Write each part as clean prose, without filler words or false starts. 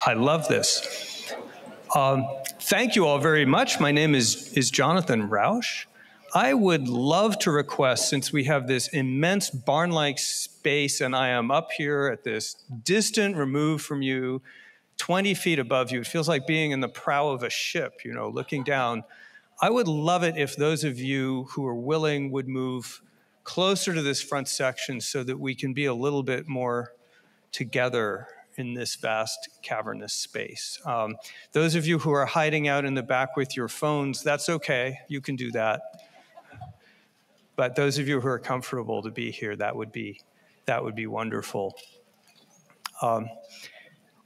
I love this. Thank you all very much. My name is Jonathan Rauch. I would love to request, since we have this immense barn-like space and I am up here at this distant remove from you, 20 feet above you, it feels like being in the prow of a ship, you know, looking down. I would love it if those of you who are willing would move closer to this front section so that we can be a little bit more together in this vast cavernous space. Those of you who are hiding out in the back with your phones, that's okay, you can do that. But those of you who are comfortable to be here, that would be wonderful.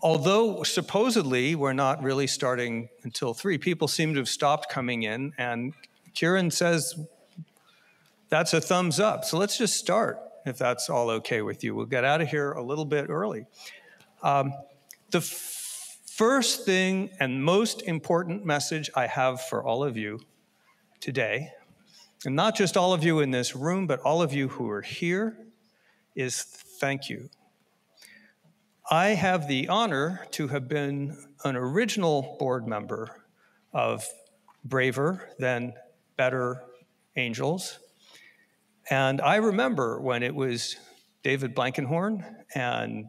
Although supposedly we're not really starting until 3, people seem to have stopped coming in, and Kieran says that's a thumbs up. So let's just start, if that's all okay with you. We'll get out of here a little bit early. The first thing and most important message I have for all of you today, and not just all of you in this room, but all of you who are here, is thank you. I have the honor to have been an original board member of Braver Than Better Angels. And I remember when it was David Blankenhorn and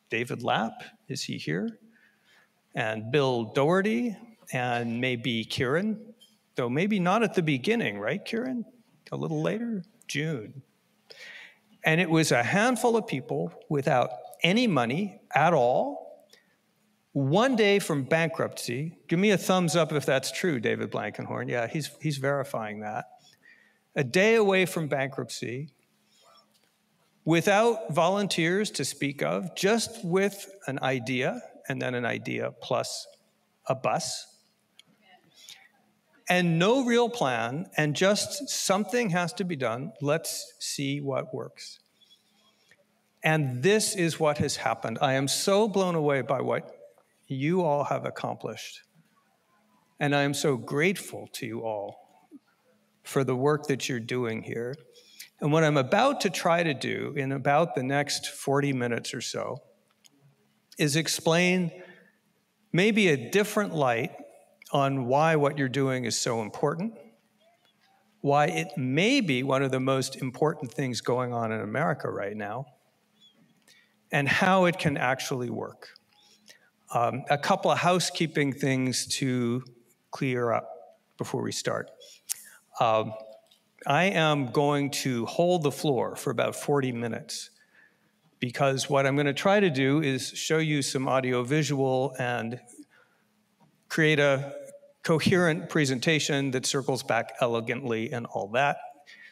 David Lapp, is he here? And Bill Doherty, and maybe Kieran, though maybe not at the beginning, right, Kieran? A little later, June. And it was a handful of people without any money at all, one day from bankruptcy. Give me a thumbs up if that's true, David Blankenhorn. Yeah, he's verifying that. A day away from bankruptcy, without volunteers to speak of, just with an idea, and then an idea plus a bus, and no real plan, and just something has to be done. Let's see what works. And this is what has happened. I am so blown away by what you all have accomplished. And I am so grateful to you all for the work that you're doing here. And what I'm about to try to do in about the next 40 minutes or so is explain maybe a different light on why what you're doing is so important, why it may be one of the most important things going on in America right now, and how it can actually work. A couple of housekeeping things to clear up before we start. I am going to hold the floor for about 40 minutes because what I'm going to try to do is show you some audio-visual and create a coherent presentation that circles back elegantly and all that.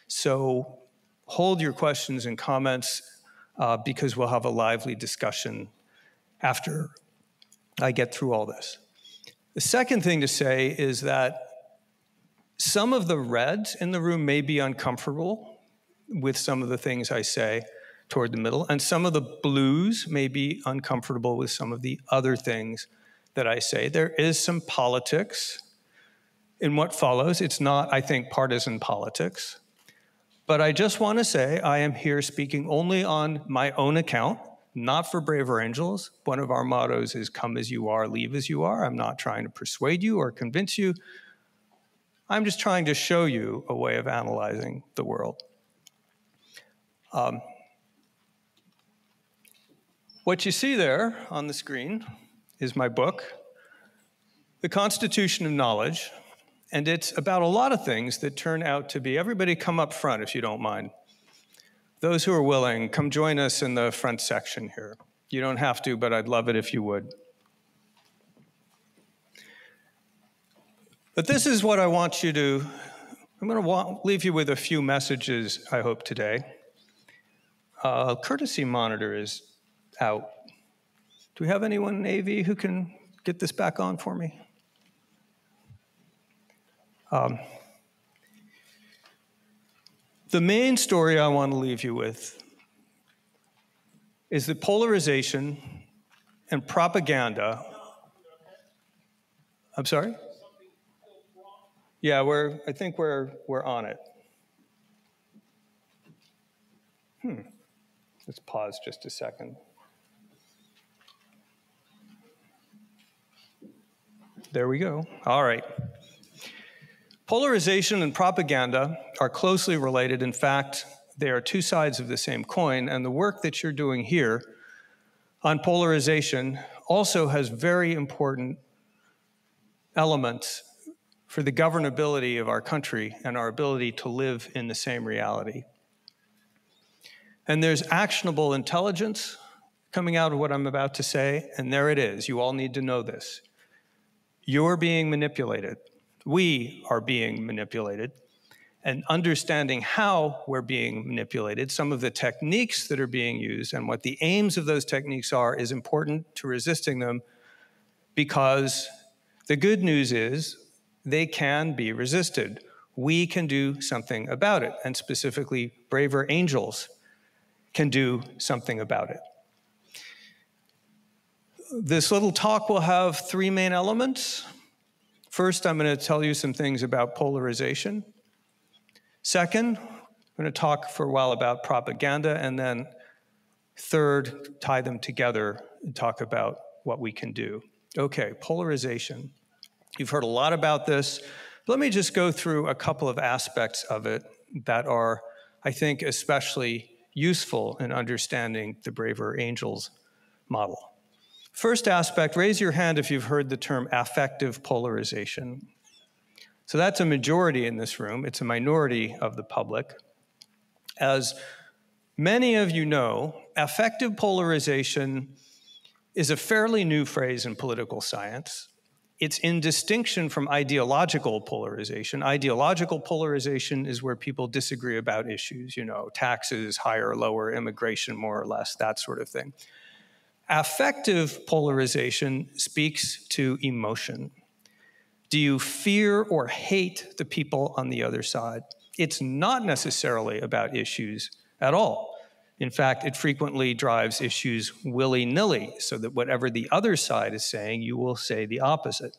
So hold your questions and comments because we'll have a lively discussion after I get through all this. The second thing to say is that some of the reds in the room may be uncomfortable with some of the things I say toward the middle, and some of the blues may be uncomfortable with some of the other things that I say. There is some politics in what follows. It's not, I think, partisan politics. But I just want to say I am here speaking only on my own account, not for Braver Angels. One of our mottos is come as you are, leave as you are. I'm not trying to persuade you or convince you. I'm just trying to show you a way of analyzing the world. What you see there on the screen is my book, The Constitution of Knowledge, and it's about a lot of things that turn out to be, everybody come up front if you don't mind. Those who are willing, come join us in the front section here. You don't have to, but I'd love it if you would. But this is what I want you to, I'm going to leave you with a few messages, I hope, today. Courtesy monitor is out. Do we have anyone in AV who can get this back on for me? The main story I want to leave you with is that polarization and propaganda. I'm sorry? Yeah, I think we're on it. Let's pause just a second. there we go. All right. Polarization and propaganda are closely related. In fact, they are two sides of the same coin, and the work that you're doing here on polarization also has very important elements for the governability of our country and our ability to live in the same reality. And there's actionable intelligence coming out of what I'm about to say, and there it is. You all need to know this. You're being manipulated. We are being manipulated. And understanding how we're being manipulated, some of the techniques that are being used and what the aims of those techniques are is important to resisting them, because the good news is they can be resisted. We can do something about it, and specifically braver angels can do something about it. This little talk will have three main elements. First, I'm going to tell you some things about polarization. Second, I'm going to talk for a while about propaganda, and then third, tie them together and talk about what we can do. Okay, polarization. You've heard a lot about this. Let me just go through a couple of aspects of it that are, I think, especially useful in understanding the braver angels model. First aspect, raise your hand if you've heard the term affective polarization. So that's a majority in this room. It's a minority of the public. As many of you know, affective polarization is a fairly new phrase in political science. It's in distinction from ideological polarization. Ideological polarization is where people disagree about issues, you know, taxes, higher or lower, immigration, more or less, that sort of thing. Affective polarization speaks to emotion. Do you fear or hate the people on the other side? It's not necessarily about issues at all. In fact, it frequently drives issues willy-nilly, so that whatever the other side is saying, you will say the opposite.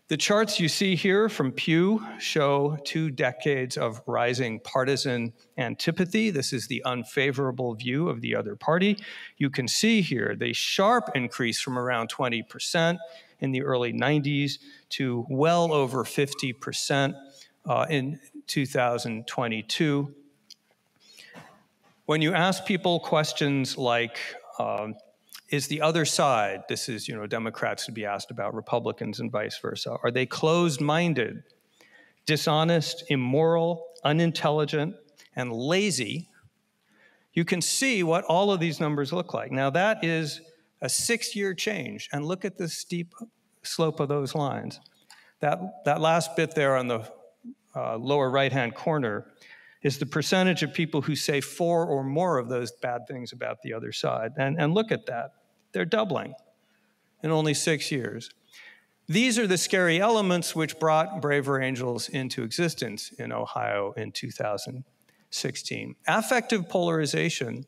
The charts you see here from Pew show 2 decades of rising partisan antipathy. This is the unfavorable view of the other party. You can see here the sharp increase from around 20% in the early 90s to well over 50% in 2022. When you ask people questions like, is the other side, this is, you know, Democrats would be asked about Republicans and vice versa, are they closed-minded, dishonest, immoral, unintelligent, and lazy? You can see what all of these numbers look like. Now that is a 6-year change, and look at the steep slope of those lines. That last bit there on the lower right-hand corner is the percentage of people who say 4 or more of those bad things about the other side. And look at that. They're doubling in only 6 years. These are the scary elements which brought braver angels into existence in Ohio in 2016. Affective polarization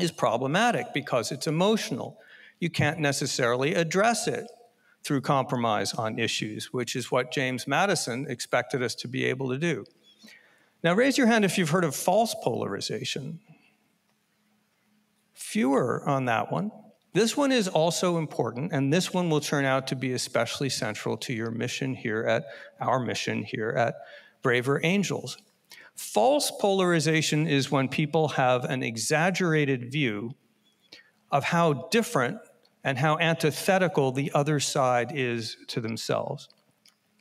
is problematic because it's emotional. You can't necessarily address it through compromise on issues, which is what James Madison expected us to be able to do. Now, raise your hand if you've heard of false polarization. Fewer on that one. This one is also important, and this one will turn out to be especially central to your mission here at our mission here at Braver Angels. False polarization is when people have an exaggerated view of how different and how antithetical the other side is to themselves.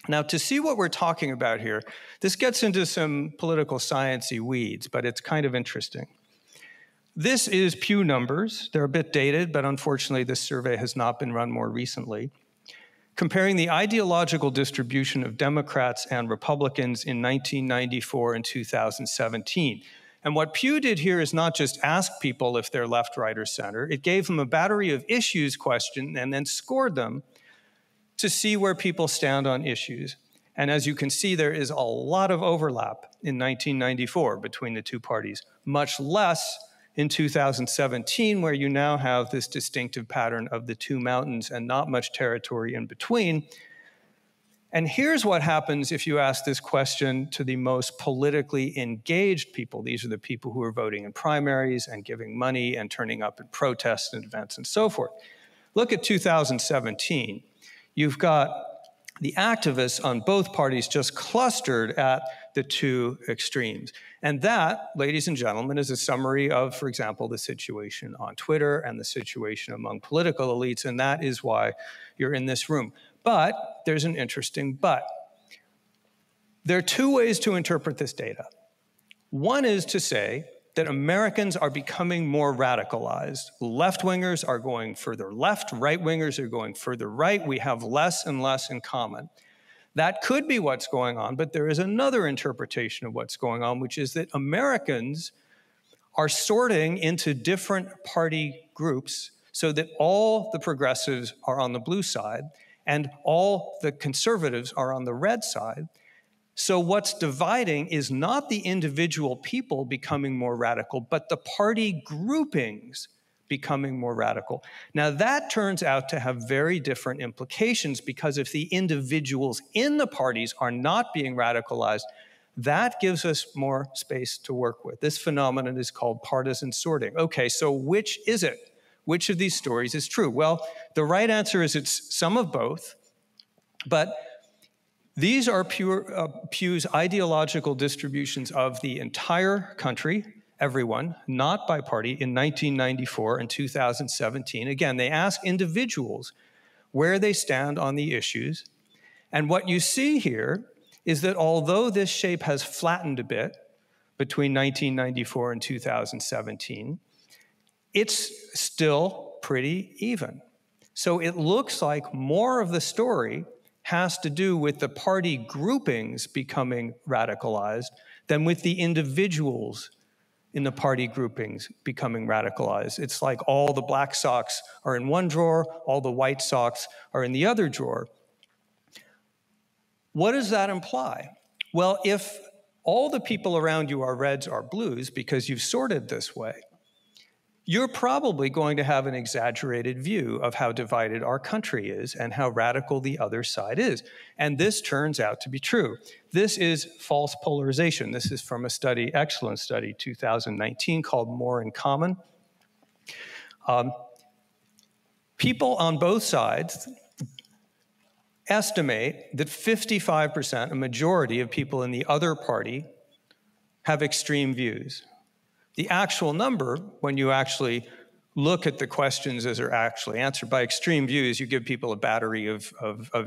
Now, to see what we're talking about here, this gets into some political science-y weeds, but it's kind of interesting. This is Pew numbers. They're a bit dated, but unfortunately this survey has not been run more recently, comparing the ideological distribution of Democrats and Republicans in 1994 and 2017. And what Pew did here is not just ask people if they're left, right, or center. It gave them a battery of issues questions and then scored them to see where people stand on issues. And as you can see, there is a lot of overlap in 1994 between the two parties, much less in 2017, where you now have this distinctive pattern of the two mountains and not much territory in between. And here's what happens if you ask this question to the most politically engaged people. These are the people who are voting in primaries and giving money and turning up at protests and events and so forth. Look at 2017. You've got the activists on both parties just clustered at the two extremes. And that, ladies and gentlemen, is a summary of, for example, the situation on Twitter and the situation among political elites, and that is why you're in this room. But there's an interesting but. There are two ways to interpret this data. One is to say that Americans are becoming more radicalized. Left-wingers are going further left, right-wingers are going further right. We have less and less in common. That could be what's going on, but there is another interpretation of what's going on, which is that Americans are sorting into different party groups so that all the progressives are on the blue side and all the conservatives are on the red side. So what's dividing is not the individual people becoming more radical, but the party groupings becoming more radical. Now that turns out to have very different implications, because if the individuals in the parties are not being radicalized, that gives us more space to work with. This phenomenon is called partisan sorting. Okay, so which is it? Which of these stories is true? Well, the right answer is it's some of both, but these are Pew's ideological distributions of the entire country, everyone, not by party, in 1994 and 2017. Again, they ask individuals where they stand on the issues. And what you see here is that although this shape has flattened a bit between 1994 and 2017, it's still pretty even. So it looks like more of the story has to do with the party groupings becoming radicalized than with the individuals in the party groupings becoming radicalized. It's like all the black socks are in one drawer, all the white socks are in the other drawer. What does that imply? Well, if all the people around you are reds or blues because you've sorted this way, you're probably going to have an exaggerated view of how divided our country is and how radical the other side is. And this turns out to be true. This is false polarization. This is from a study, excellent study, 2019, called More in Common. People on both sides estimate that 55%, a majority of people in the other party, have extreme views. The actual number, when you actually look at the questions as they're actually answered by extreme views, you give people a battery of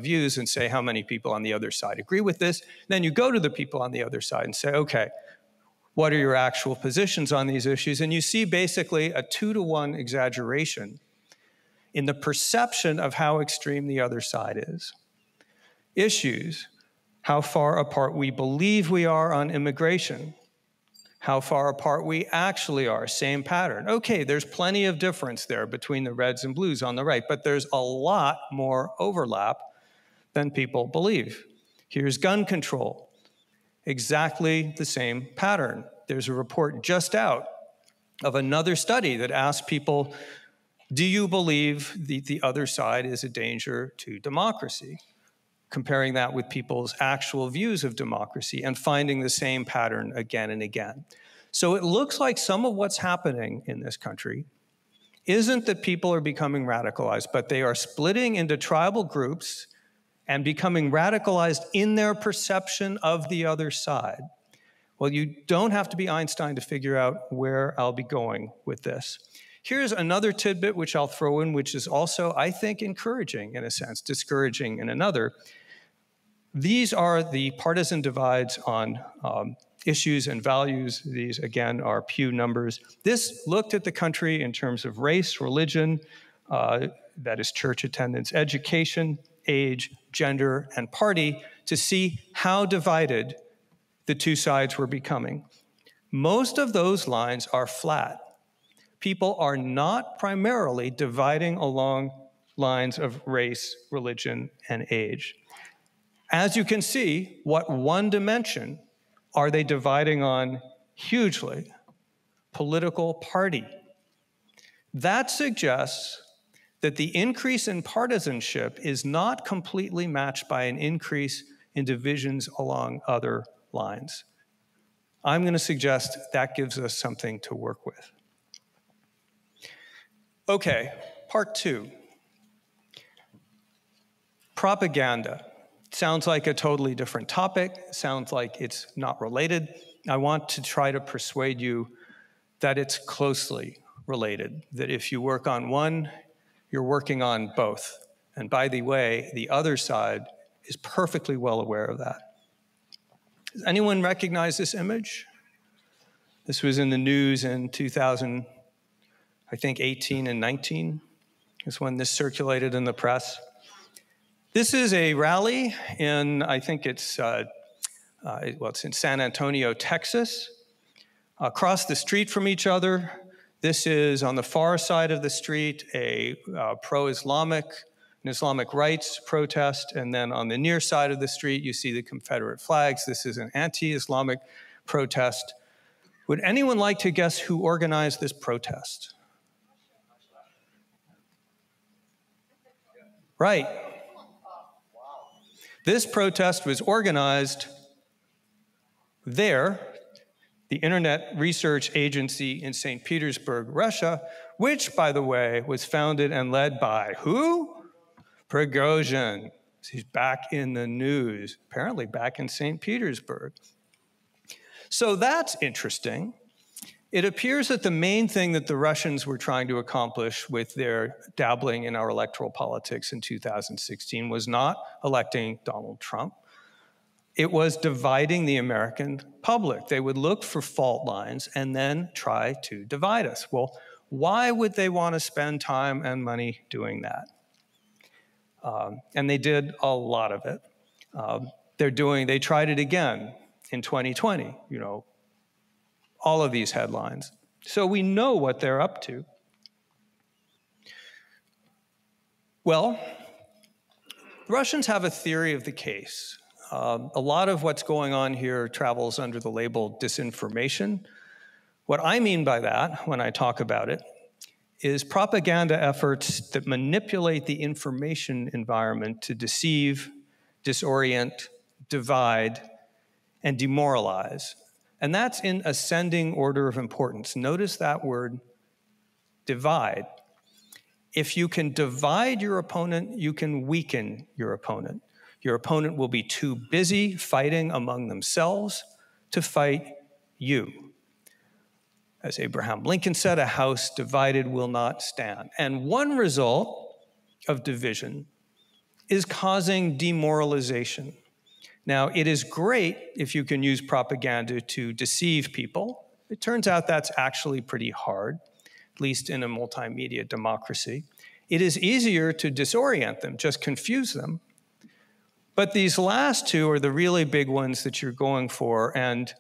views and say how many people on the other side agree with this. Then you go to the people on the other side and say, okay, what are your actual positions on these issues? And you see basically a 2-to-1 exaggeration in the perception of how extreme the other side is. Issues, how far apart we believe we are on immigration, how far apart we actually are, same pattern. Okay, there's plenty of difference there between the reds and blues on the right, but there's a lot more overlap than people believe. Here's gun control, exactly the same pattern. There's a report just out of another study that asked people, do you believe the other side is a danger to democracy? Comparing that with people's actual views of democracy and finding the same pattern again and again. So it looks like some of what's happening in this country isn't that people are becoming radicalized, but they are splitting into tribal groups and becoming radicalized in their perception of the other side. Well, you don't have to be Einstein to figure out where I'll be going with this. Here's another tidbit which I'll throw in, which is also, I think, encouraging in a sense, discouraging in another. These are the partisan divides on issues and values. These, again, are Pew numbers. This looked at the country in terms of race, religion, that is church attendance, education, age, gender, and party, to see how divided the two sides were becoming. Most of those lines are flat. People are not primarily dividing along lines of race, religion, and age. As you can see, what one dimension are they dividing on hugely? Political party. That suggests that the increase in partisanship is not completely matched by an increase in divisions along other lines. I'm going to suggest that gives us something to work with. Okay, part 2. Propaganda. Sounds like a totally different topic, sounds like it's not related. I want to try to persuade you that it's closely related, that if you work on one, you're working on both. And by the way, the other side is perfectly well aware of that. Does anyone recognize this image? This was in the news in 2000, I think 18 and 19 is when this circulated in the press. This is a rally in, I think it's in San Antonio, Texas. Across the street from each other, this is on the far side of the street, a pro-Islamic, an Islamic rights protest, and then on the near side of the street, you see the Confederate flags. This is an anti-Islamic protest. Would anyone like to guess who organized this protest? Right. This protest was organized there, the Internet Research Agency in St. Petersburg, Russia, which, by the way, was founded and led by who? Prigozhin. He's back in the news, apparently back in St. Petersburg. So that's interesting. It appears that the main thing that the Russians were trying to accomplish with their dabbling in our electoral politics in 2016 was not electing Donald Trump. It was dividing the American public. They would look for fault lines and then try to divide us. Well, why would they want to spend time and money doing that? And they did a lot of it. They tried it again in 2020, all of these headlines. So we know what they're up to. Well, the Russians have a theory of the case. A lot of what's going on here travels under the label disinformation. What I mean by that, when I talk about it, is propaganda efforts that manipulate the information environment to deceive, disorient, divide, and demoralize. And that's in ascending order of importance. Notice that word, divide. If you can divide your opponent, you can weaken your opponent. Your opponent will be too busy fighting among themselves to fight you. As Abraham Lincoln said, a house divided will not stand. And one result of division is causing demoralization. Now, it is great if you can use propaganda to deceive people. It turns out that's actually pretty hard, at least in a multimedia democracy. It is easier to disorient them, just confuse them. But these last two are the really big ones that you're going for, and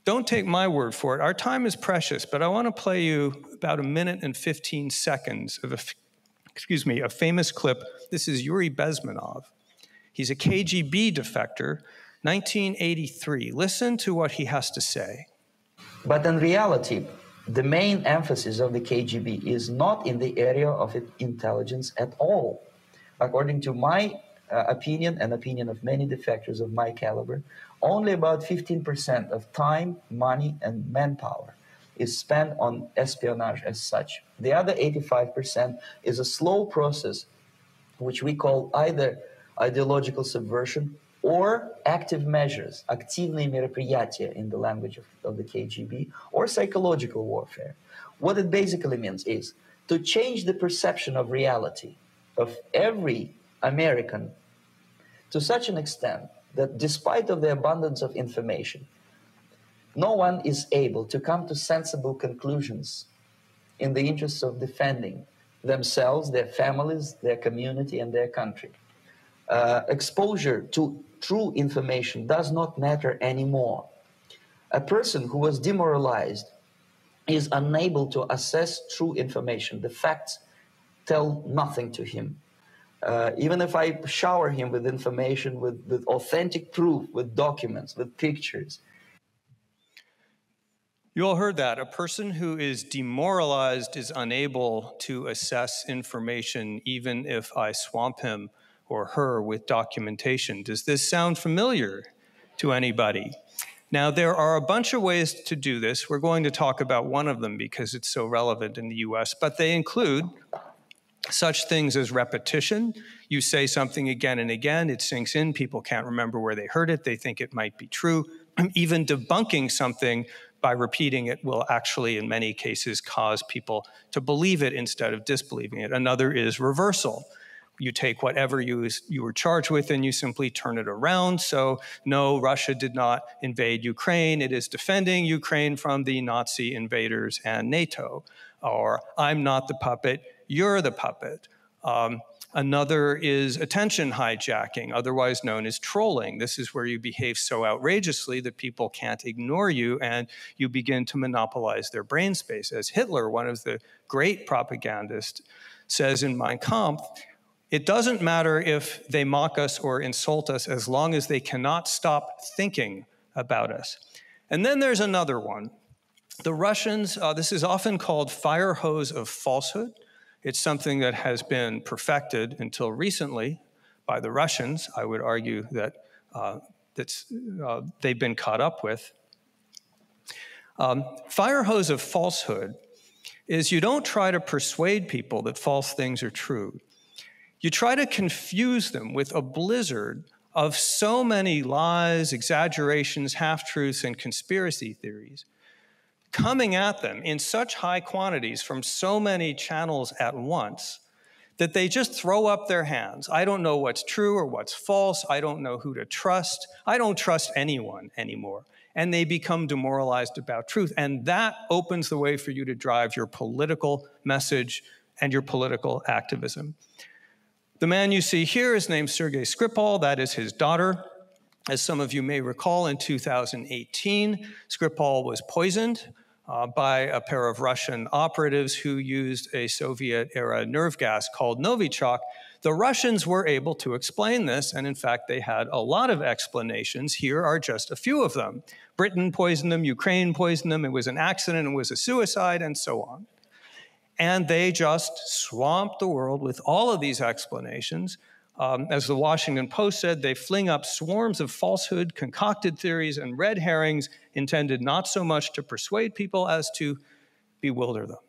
don't take my word for it. Our time is precious, but I want to play you about 1 minute and 15 seconds of a famous clip. This is Yuri Bezmenov. He's a KGB defector, 1983. Listen to what he has to say. But in reality, the main emphasis of the KGB is not in the area of intelligence at all. According to my opinion and opinion of many defectors of my caliber, only about 15% of time, money, and manpower is spent on espionage as such. The other 85% is a slow process, which we call either ideological subversion or active measures, активные мероприятия in the language of the KGB, or psychological warfare. What it basically means is to change the perception of reality of every American to such an extent that despite of the abundance of information, no one is able to come to sensible conclusions in the interests of defending themselves, their families, their community, and their country. Exposure to true information does not matter anymore. A person who was demoralized is unable to assess true information. The facts tell nothing to him. Even if I shower him with information, with authentic proof, with documents, with pictures. You all heard that. A person who is demoralized is unable to assess information, even if I swamp him or her with documentation. Does this sound familiar to anybody? Now, there are a bunch of ways to do this. We're going to talk about one of them because it's so relevant in the US, but they include Such things as repetition. You say something again and again, it sinks in, people can't remember where they heard it, they think it might be true. Even debunking something by repeating it will actually, in many cases, cause people to believe it instead of disbelieving it. Another is reversal. You take whatever you were charged with and you simply turn it around. So, no, Russia did not invade Ukraine. It is defending Ukraine from the Nazi invaders and NATO. Or, I'm not the puppet, you're the puppet. Another is attention hijacking, otherwise known as trolling. This is where you behave so outrageously that people can't ignore you and you begin to monopolize their brain space. As Hitler, one of the great propagandists, says in Mein Kampf, it doesn't matter if they mock us or insult us as long as they cannot stop thinking about us. And then there's another one. The Russians, this is often called fire hose of falsehood. It's something that has been perfected until recently by the Russians. I would argue that they've been caught up with. Fire hose of falsehood is you don't try to persuade people that false things are true. You try to confuse them with a blizzard of so many lies, exaggerations, half-truths, and conspiracy theories coming at them in such high quantities from so many channels at once that they just throw up their hands. I don't know what's true or what's false. I don't know who to trust. I don't trust anyone anymore. And they become demoralized about truth. And that opens the way for you to drive your political message and your political activism. The man you see here is named Sergei Skripal. That is his daughter. As some of you may recall, in 2018, Skripal was poisoned by a pair of Russian operatives who used a Soviet-era nerve gas called Novichok. The Russians were able to explain this, and in fact, they had a lot of explanations. Here are just a few of them. Britain poisoned them, Ukraine poisoned them, it was an accident, it was a suicide, and so on. And they just swamped the world with all of these explanations. As the Washington Post said, they fling up swarms of falsehood, concocted theories, and red herrings intended not so much to persuade people as to bewilder them.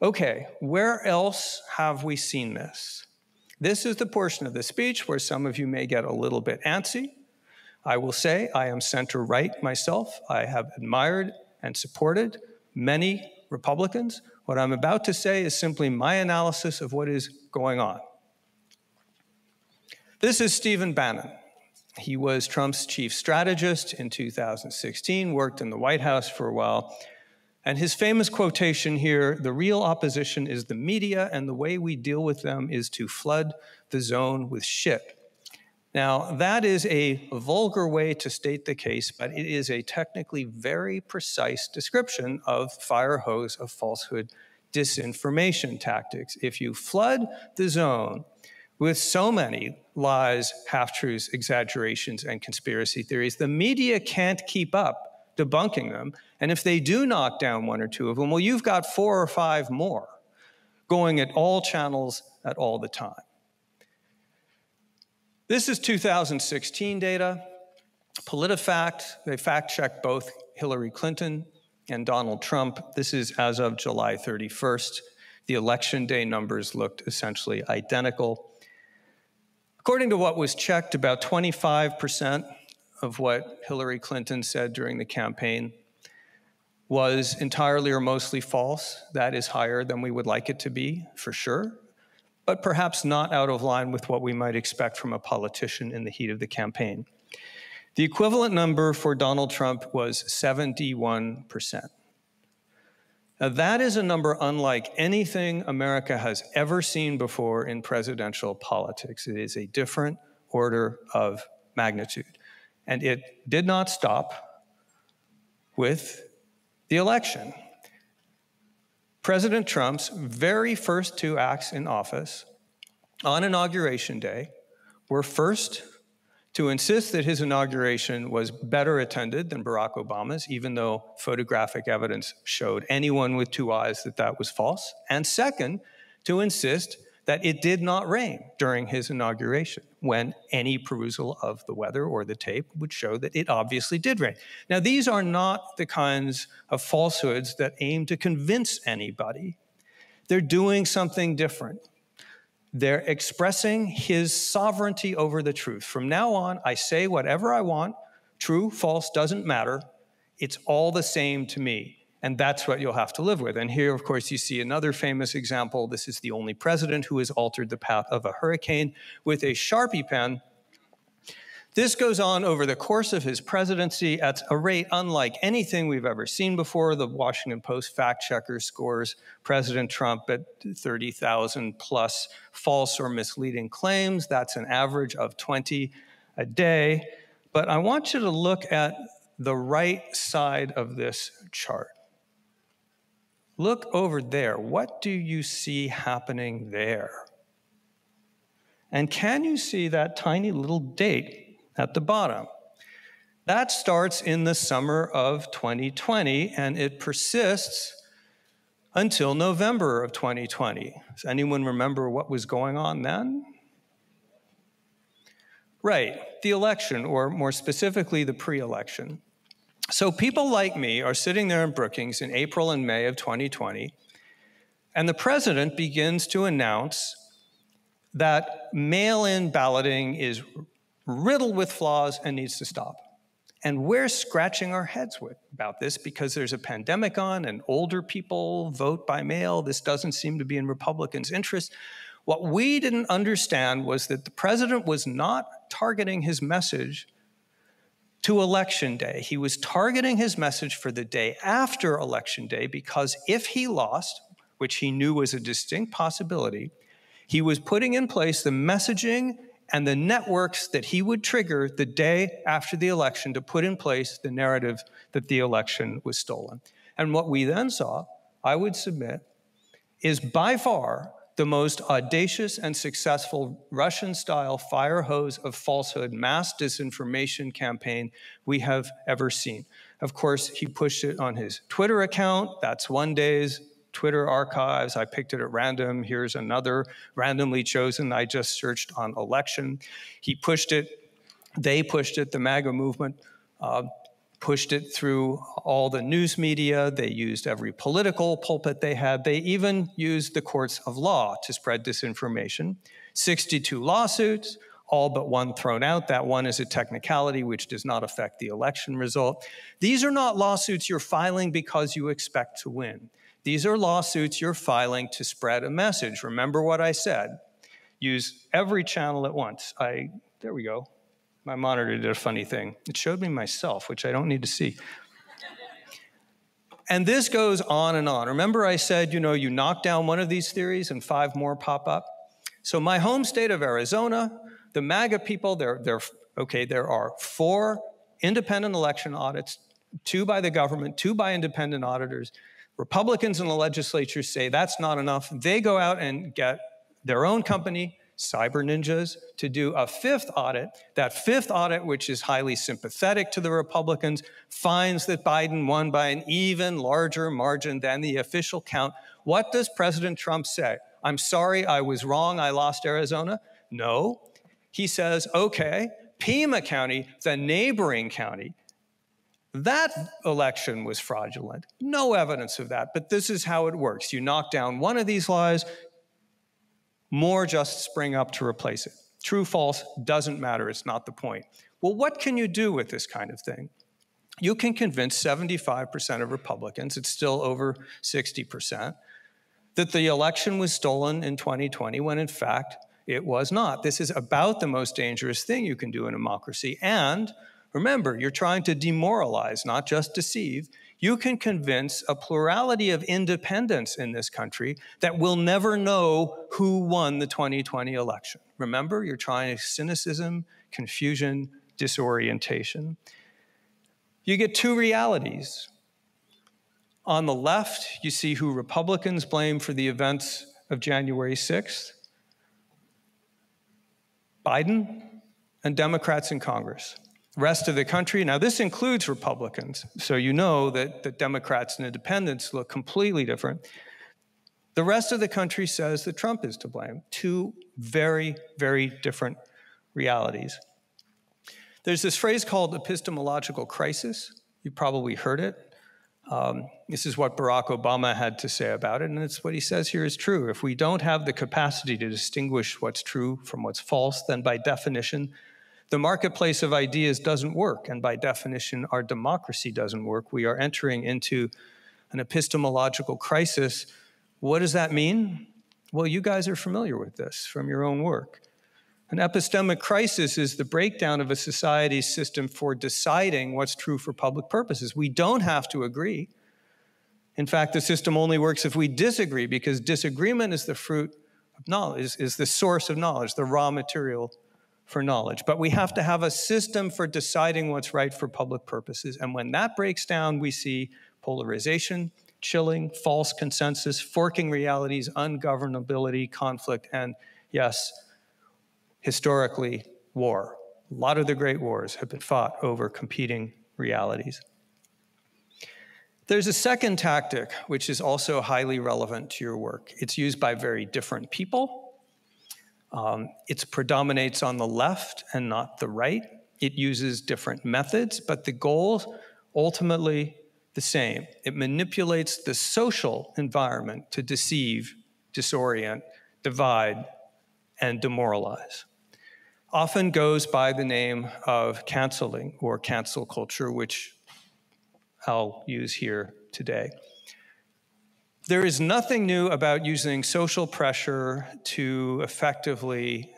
Okay, where else have we seen this? This is the portion of the speech where some of you may get a little bit antsy. I will say I am center-right myself. I have admired and supported many Republicans. What I'm about to say is simply my analysis of what is going on. This is Stephen Bannon. He was Trump's chief strategist in 2016, worked in the White House for a while. And his famous quotation here, the real opposition is the media, and the way we deal with them is to flood the zone with shit. Now, that is a vulgar way to state the case, but it is a technically very precise description of fire hose of falsehood disinformation tactics. If you flood the zone with so many lies, half-truths, exaggerations, and conspiracy theories, the media can't keep up debunking them. And if they do knock down one or two of them, well, you've got 4 or 5 more going at all channels at all the time. This is 2016 data. PolitiFact, they fact-checked both Hillary Clinton and Donald Trump. This is as of July 31st. The election day numbers looked essentially identical. According to what was checked, about 25% of what Hillary Clinton said during the campaign was entirely or mostly false. That is higher than we would like it to be, for sure, but perhaps not out of line with what we might expect from a politician in the heat of the campaign. The equivalent number for Donald Trump was 71%. Now, that is a number unlike anything America has ever seen before in presidential politics. It is a different order of magnitude. And it did not stop with the election. President Trump's very first 2 acts in office on Inauguration Day were first to insist that his inauguration was better attended than Barack Obama's, even though photographic evidence showed anyone with 2 eyes that that was false. And second, to insist that it did not rain during his inauguration, when any perusal of the weather or the tape would show that it obviously did rain. Now, these are not the kinds of falsehoods that aim to convince anybody. They're doing something different. They're expressing his sovereignty over the truth. From now on, I say whatever I want. True, false, doesn't matter. It's all the same to me. And that's what you'll have to live with. And here, of course, you see another famous example. This is the only president who has altered the path of a hurricane with a Sharpie pen. This goes on over the course of his presidency at a rate unlike anything we've ever seen before. The Washington Post fact checker scores President Trump at 30,000 plus false or misleading claims. That's an average of 20 a day. But I want you to look at the right side of this chart. Look over there. What do you see happening there? And can you see that tiny little date at the bottom? That starts in the summer of 2020, and it persists until November of 2020. Does anyone remember what was going on then? Right, the election, or more specifically, the pre-election. So people like me are sitting there in Brookings in April and May of 2020, and the president begins to announce that mail-in balloting is riddled with flaws and needs to stop. And we're scratching our heads about this because there's a pandemic on and older people vote by mail. This doesn't seem to be in Republicans' interest. What we didn't understand was that the president was not targeting his message to Election Day. He was targeting his message for the day after Election Day because if he lost, which he knew was a distinct possibility, he was putting in place the messaging and the networks that he would trigger the day after the election to put in place the narrative that the election was stolen. And what we then saw, I would submit, is by far the most audacious and successful Russian-style fire hose of falsehood, mass disinformation campaign we have ever seen. Of course, he pushed it on his Twitter account. That's one day's Twitter archives. I picked it at random. Here's another randomly chosen. I just searched on election. He pushed it. They pushed it. The MAGA movement pushed it through all the news media. They used every political pulpit they had. They even used the courts of law to spread disinformation. 62 lawsuits, all but one thrown out. That one is a technicality which does not affect the election result. These are not lawsuits you're filing because you expect to win. These are lawsuits you're filing to spread a message. Remember what I said. Use every channel at once. There we go. My monitor did a funny thing. It showed me myself, which I don't need to see. And this goes on and on. Remember I said, you knock down one of these theories and 5 more pop up? So my home state of Arizona, the MAGA people, there are 4 independent election audits, 2 by the government, 2 by independent auditors. Republicans in the legislature say that's not enough. They go out and get their own company, Cyber Ninjas, to do a 5th audit. That 5th audit, which is highly sympathetic to the Republicans, finds that Biden won by an even larger margin than the official count. What does President Trump say? I'm sorry, I was wrong, I lost Arizona? No. He says, okay, Pima County, the neighboring county, that election was fraudulent. No evidence of that, but this is how it works. You knock down one of these lies, more just spring up to replace it. True, false, doesn't matter. It's not the point. Well, what can you do with this kind of thing? You can convince 75% of Republicans, it's still over 60%, that the election was stolen in 2020 when in fact it was not. This is about the most dangerous thing you can do in a democracy. And remember, you're trying to demoralize, not just deceive. You can convince a plurality of independents in this country that will never know who won the 2020 election. Remember, you're trying cynicism, confusion, disorientation. You get 2 realities. On the left, you see who Republicans blame for the events of January 6th. Biden and Democrats in Congress. Rest of the country, now this includes Republicans, so you know that the Democrats and independents look completely different. The rest of the country says that Trump is to blame. 2 very, very different realities. There's this phrase called epistemological crisis. You probably heard it. This is what Barack Obama had to say about it, and it's what he says here is true. If we don't have the capacity to distinguish what's true from what's false, then by definition, the marketplace of ideas doesn't work, and by definition, our democracy doesn't work. We are entering into an epistemological crisis. What does that mean? Well, you guys are familiar with this from your own work. An epistemic crisis is the breakdown of a society's system for deciding what's true for public purposes. We don't have to agree. In fact, the system only works if we disagree, because disagreement is the fruit of knowledge, is the source of knowledge, the raw material for knowledge. But we have to have a system for deciding what's right for public purposes. And when that breaks down, we see polarization, chilling, false consensus, forking realities, ungovernability, conflict, and yes, historically, war. A lot of the great wars have been fought over competing realities. There's a second tactic, which is also highly relevant to your work. It's used by very different people. It predominates on the left and not the right. It uses different methods, but the goal ultimately the same. It manipulates the social environment to deceive, disorient, divide, and demoralize. Often goes by the name of canceling or cancel culture, which I'll use here today. There is nothing new about using social pressure to effectively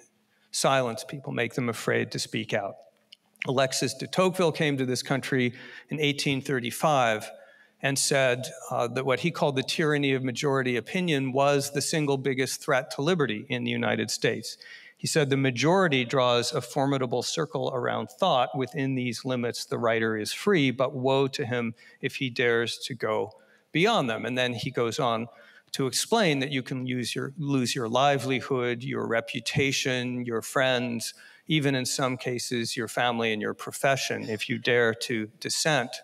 silence people, make them afraid to speak out. Alexis de Tocqueville came to this country in 1835 and said that what he called the tyranny of majority opinion was the single biggest threat to liberty in the United States. He said the majority draws a formidable circle around thought. Within these limits, the writer is free, but woe to him if he dares to go beyond them. And then he goes on to explain that you can lose your livelihood, your reputation, your friends, even in some cases, your family and your profession, if you dare to dissent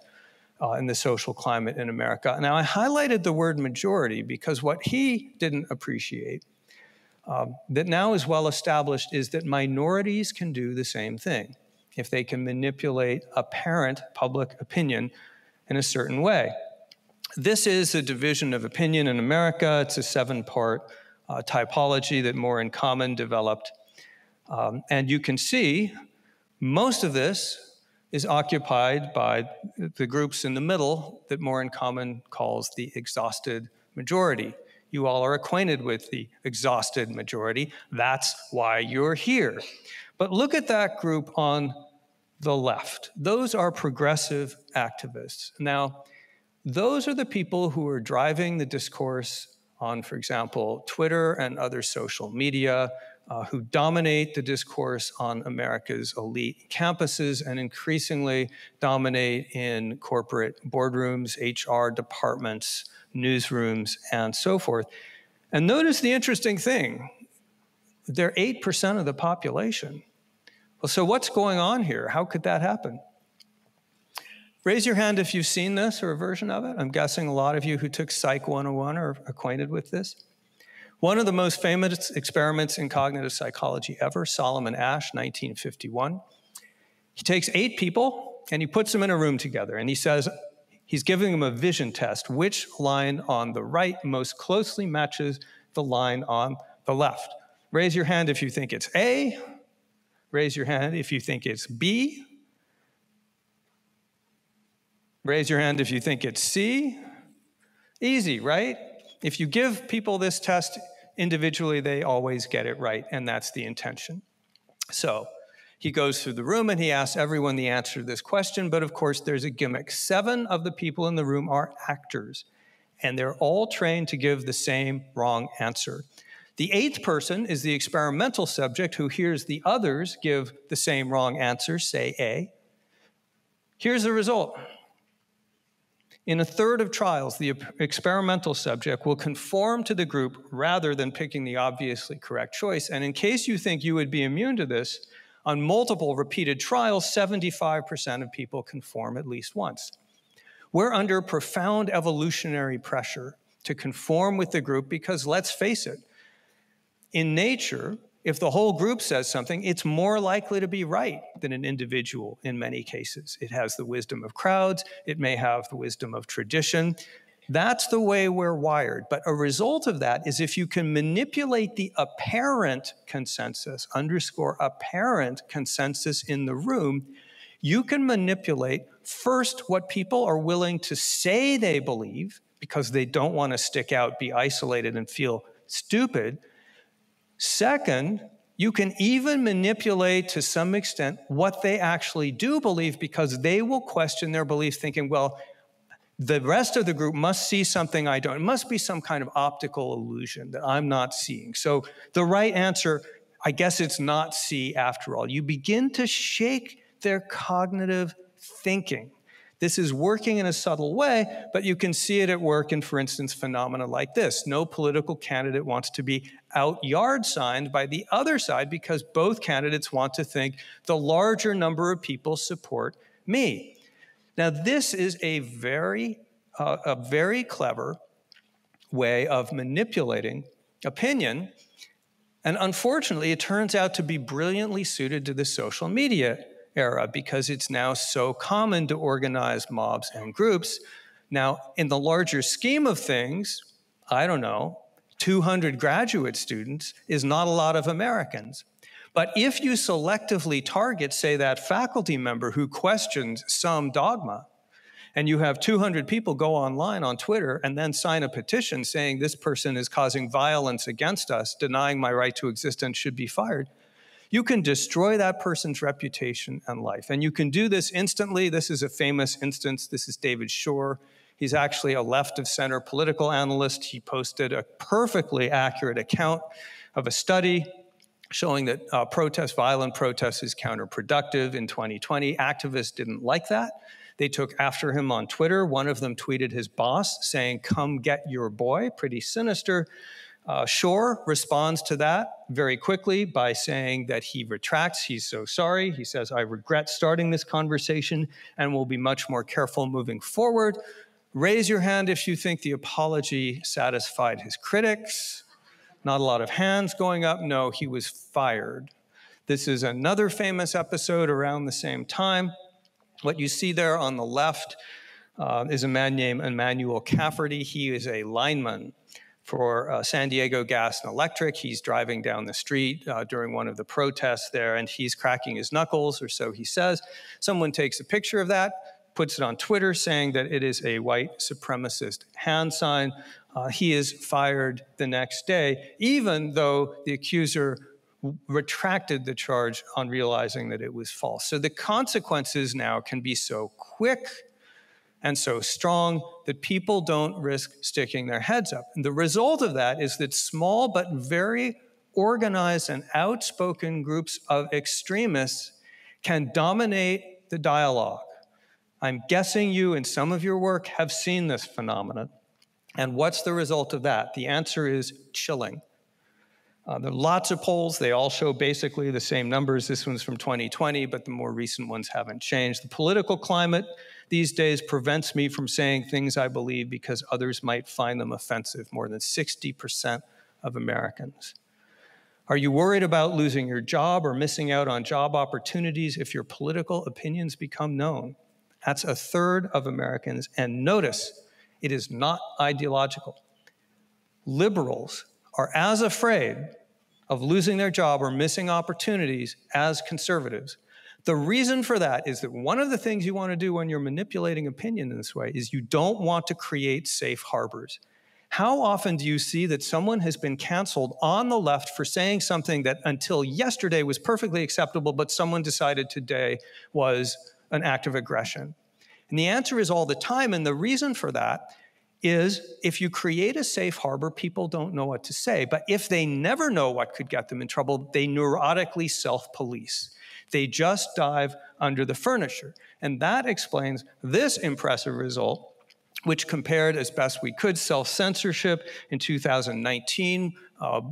in the social climate in America. Now, I highlighted the word majority because what he didn't appreciate, that now is well established, is that minorities can do the same thing if they can manipulate apparent public opinion in a certain way. This is a division of opinion in America. It's a 7-part typology that More in Common developed. And you can see most of this is occupied by the groups in the middle that More in Common calls the exhausted majority. You all are acquainted with the exhausted majority. That's why you're here. But look at that group on the left. Those are progressive activists. Now, those are the people who are driving the discourse on, for example, Twitter and other social media, who dominate the discourse on America's elite campuses and increasingly dominate in corporate boardrooms, HR departments, newsrooms, and so forth. And notice the interesting thing. They're 8% of the population. Well, so what's going on here? How could that happen? Raise your hand if you've seen this or a version of it. I'm guessing a lot of you who took Psych 101 are acquainted with this. One of the most famous experiments in cognitive psychology ever, Solomon Asch, 1951. He takes 8 people and he puts them in a room together, and he says, he's giving them a vision test. Which line on the right most closely matches the line on the left? Raise your hand if you think it's A. Raise your hand if you think it's B. Raise your hand if you think it's C. Easy, right? If you give people this test individually, they always get it right, and that's the intention. So he goes through the room and he asks everyone the answer to this question, but of course there's a gimmick. 7 of the people in the room are actors, and they're all trained to give the same wrong answer. The 8th person is the experimental subject who hears the others give the same wrong answer, say A. Here's the result. In a third of trials, the experimental subject will conform to the group rather than picking the obviously correct choice. And in case you think you would be immune to this, on multiple repeated trials, 75% of people conform at least once. We're under profound evolutionary pressure to conform with the group because, let's face it, in nature, If the whole group says something, it's more likely to be right than an individual in many cases. It has the wisdom of crowds. It may have the wisdom of tradition. That's the way we're wired. But a result of that is if you can manipulate the apparent consensus, underscore apparent consensus in the room, you can manipulate first what people are willing to say they believe because they don't want to stick out, be isolated, and feel stupid. Second, you can even manipulate to some extent what they actually do believe because they will question their beliefs thinking, well, the rest of the group must see something I don't. It must be some kind of optical illusion that I'm not seeing. So the right answer, I guess it's not C after all. You begin to shake their cognitive thinking. This is working in a subtle way, but you can see it at work in, for instance, phenomena like this. No political candidate wants to be out-yard signed by the other side because both candidates want to think the larger number of people support me. Now, this is a very clever way of manipulating opinion, and unfortunately, it turns out to be brilliantly suited to the social media era because it's now so common to organize mobs and groups. Now, in the larger scheme of things, I don't know, 200 graduate students is not a lot of Americans. But if you selectively target, say, that faculty member who questions some dogma, and you have 200 people go online on Twitter and then sign a petition saying this person is causing violence against us, denying my right to exist and should be fired, you can destroy that person's reputation and life. And you can do this instantly. This is a famous instance. This is David Shore. He's actually a left-of-center political analyst. He posted a perfectly accurate account of a study showing that violent protest is counterproductive in 2020. Activists didn't like that. They took after him on Twitter. One of them tweeted his boss saying, "Come get your boy," pretty sinister. Shore responds to that very quickly by saying that he retracts. He's so sorry. He says, "I regret starting this conversation and will be much more careful moving forward." Raise your hand if you think the apology satisfied his critics. Not a lot of hands going up. No, he was fired. This is another famous episode around the same time. What you see there on the left is a man named Emmanuel Cafferty. He is a lineman for San Diego Gas and Electric. He's driving down the street during one of the protests there, and he's cracking his knuckles, or so he says. Someone takes a picture of that, puts it on Twitter saying that it is a white supremacist hand sign. He is fired the next day, even though the accuser retracted the charge on realizing that it was false. So the consequences now can be so quick and so strong that people don't risk sticking their heads up. And the result of that is that small but very organized and outspoken groups of extremists can dominate the dialogue. I'm guessing you in some of your work have seen this phenomenon. And what's the result of that? The answer is chilling. There are lots of polls. They all show basically the same numbers. This one's from 2020, but the more recent ones haven't changed. The political climate these days prevents me from saying things I believe because others might find them offensive, more than 60% of Americans. Are you worried about losing your job or missing out on job opportunities if your political opinions become known? That's a third of Americans. And notice, it is not ideological. Liberals are as afraid of losing their job or missing opportunities as conservatives. The reason for that is that one of the things you want to do when you're manipulating opinion in this way is you don't want to create safe harbors. How often do you see that someone has been canceled on the left for saying something that until yesterday was perfectly acceptable, but someone decided today was an act of aggression? And the answer is all the time, and the reason for that is if you create a safe harbor, people don't know what to say. But if they never know what could get them in trouble, they neurotically self-police. They just dive under the furniture. And that explains this impressive result, which compared as best we could self-censorship in 2019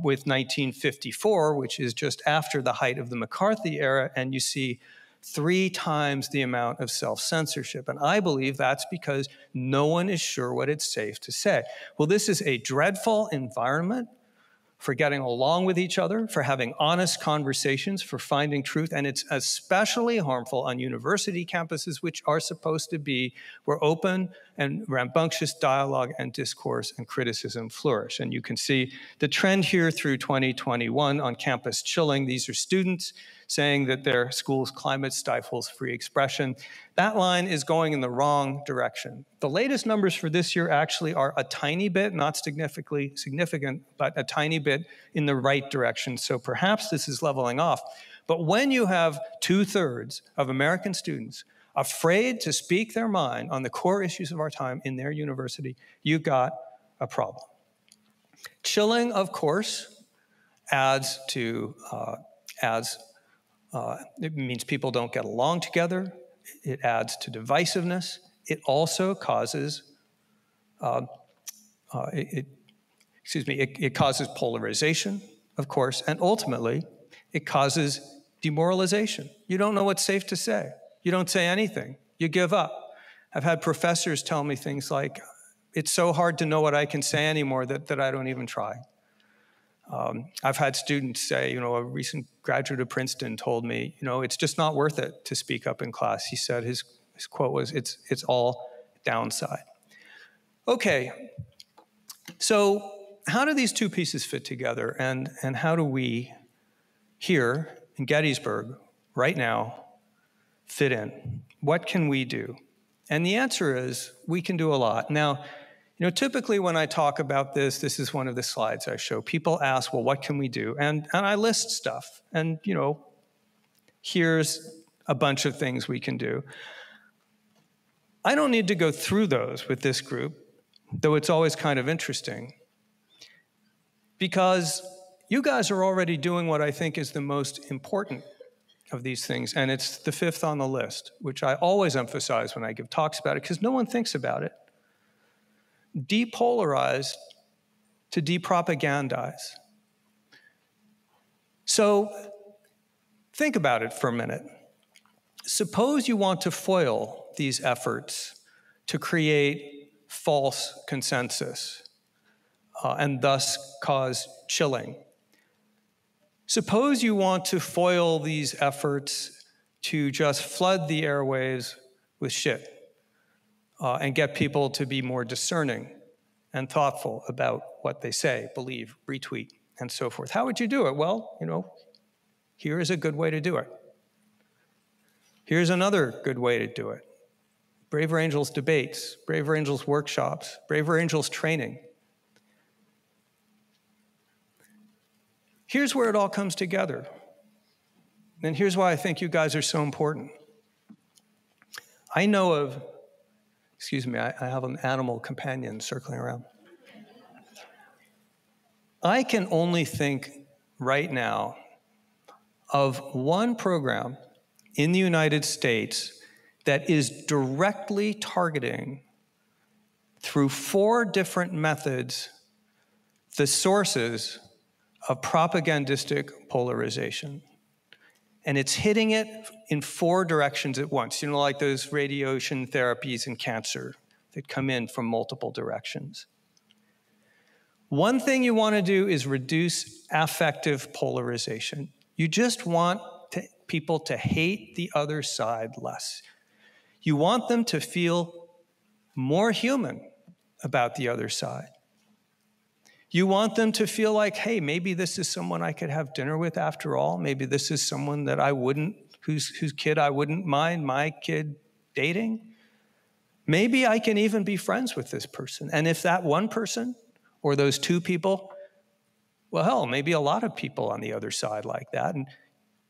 with 1954, which is just after the height of the McCarthy era. And you see 3 times the amount of self-censorship. And I believe that's because no one is sure what it's safe to say. Well, this is a dreadful environment for getting along with each other, for having honest conversations, for finding truth. And it's especially harmful on university campuses, which are supposed to be where open and rambunctious dialogue and discourse and criticism flourish. And you can see the trend here through 2021 on campus chilling. These are students saying that their school's climate stifles free expression. That line is going in the wrong direction. The latest numbers for this year actually are a tiny bit, not significantly significant, but a tiny bit in the right direction. So perhaps this is leveling off. But when you have 2/3 of American students afraid to speak their mind on the core issues of our time in their university, you've got a problem. Chilling, of course, adds to, it means people don't get along together. It adds to divisiveness. It also causes, it causes polarization, of course, and ultimately, it causes demoralization. You don't know what's safe to say. You don't say anything. You give up. I've had professors tell me things like, it's so hard to know what I can say anymore that I don't even try. I've had students say, a recent graduate of Princeton told me, it's just not worth it to speak up in class. He said, his quote was, it's all downside. Okay, so how do these two pieces fit together, and how do we here in Gettysburg right now fit in? What can we do? And the answer is we can do a lot. Now, typically when I talk about this is one of the slides I show. People ask, well, what can we do? And I list stuff. And, here's a bunch of things we can do. I don't need to go through those with this group, though it's always kind of interesting, because you guys are already doing what I think is the most important of these things, and it's the fifth on the list, which I always emphasize when I give talks about it, because no one thinks about it. Depolarize to depropagandize. So think about it for a minute. Suppose you want to foil these efforts to create false consensus and thus cause chilling. Suppose you want to foil these efforts to just flood the airwaves with shit and get people to be more discerning and thoughtful about what they say, believe, retweet, and so forth. How would you do it? Well, here is a good way to do it. Here's another good way to do it. Braver Angels debates, Braver Angels workshops, Braver Angels training. Here's where it all comes together. And here's why I think you guys are so important. I know of, I have an animal companion circling around. I can only think right now of one program in the United States that is directly targeting, through 4 different methods, the sources of propagandistic polarization. And it's hitting it in 4 directions at once, like those radiation therapies in cancer that come in from multiple directions. One thing you want to do is reduce affective polarization. You just want people to hate the other side less. You want them to feel more human about the other side. You want them to feel like, hey, maybe this is someone I could have dinner with after all. Maybe this is someone that whose kid I wouldn't mind my kid dating. Maybe I can even be friends with this person. And if that one person or those 2 people, well, hell, maybe a lot of people on the other side like that. And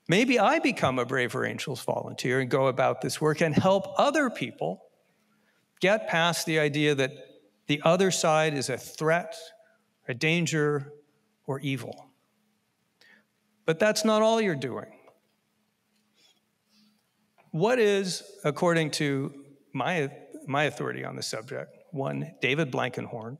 maybe I become a Braver Angels volunteer and go about this work and help other people get past the idea that the other side is a threat, a danger, or evil. But that's not all you're doing. What is, according to my authority on the subject, one David Blankenhorn,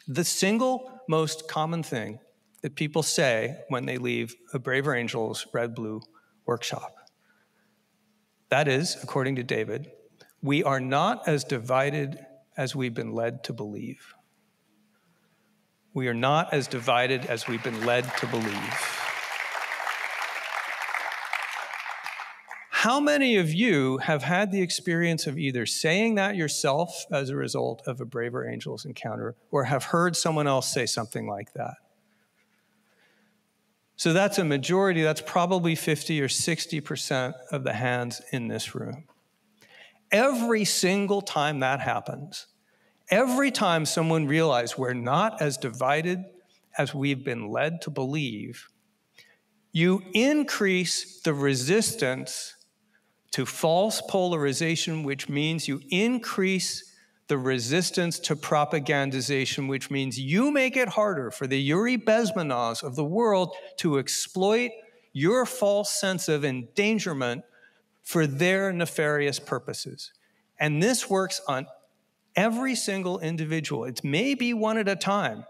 the single most common thing that people say when they leave a Braver Angels Red-Blue workshop? That is, according to David, we are not as divided as we've been led to believe. We are not as divided as we've been led to believe. How many of you have had the experience of either saying that yourself as a result of a Braver Angels encounter, or have heard someone else say something like that? So that's a majority. That's probably 50 or 60% of the hands in this room. Every single time that happens, every time someone realizes we're not as divided as we've been led to believe, you increase the resistance to false polarization, which means you increase the resistance to propagandization, which means you make it harder for the Yuri Bezmenovs of the world to exploit your false sense of endangerment for their nefarious purposes. And this works on every single individual. It may be one at a time,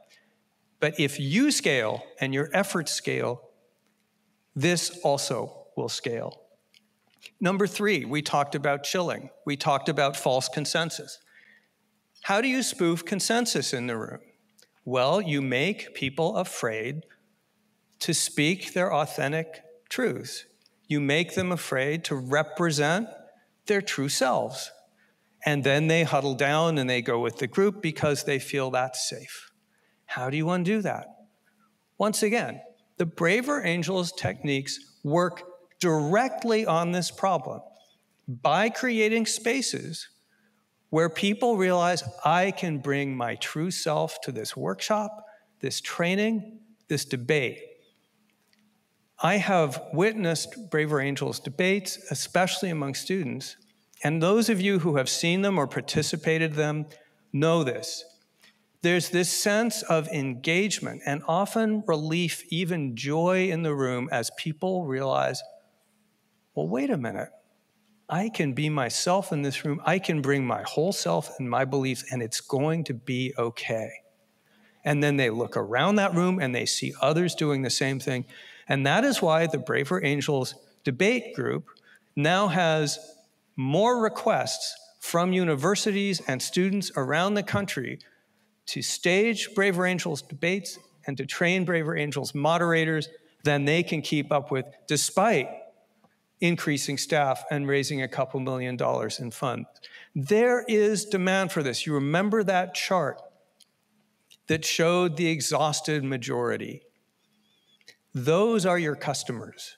but if you scale and your efforts scale, this also will scale. Number 3, we talked about chilling. We talked about false consensus. How do you spoof consensus in the room? Well, you make people afraid to speak their authentic truths. You make them afraid to represent their true selves. And then they huddle down and they go with the group because they feel that's safe. How do you undo that? Once again, the Braver Angels techniques work directly on this problem by creating spaces where people realize I can bring my true self to this workshop, this training, this debate. I have witnessed Braver Angels debates, especially among students, and those of you who have seen them or participated in them know this. There's this sense of engagement and often relief, even joy in the room as people realize, well, wait a minute. I can be myself in this room. I can bring my whole self and my beliefs, and it's going to be okay. And then they look around that room and they see others doing the same thing. And that is why the Braver Angels debate group now has more requests from universities and students around the country to stage Braver Angels debates and to train Braver Angels moderators than they can keep up with, despite increasing staff and raising a couple $1 million in funds. There is demand for this. You remember that chart that showed the exhausted majority. Those are your customers,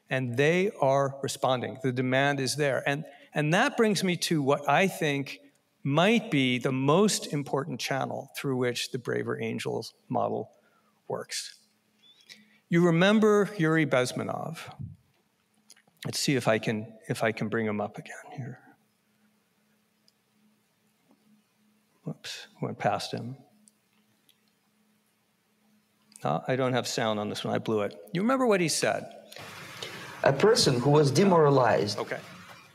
and they are responding. The demand is there. And that brings me to what I think might be the most important channel through which the Braver Angels model works. You remember Yuri Bezmenov. Let's see if I can bring him up again here. Whoops, went past him. No, I don't have sound on this one, I blew it. You remember what he said? A person who was demoralized Okay.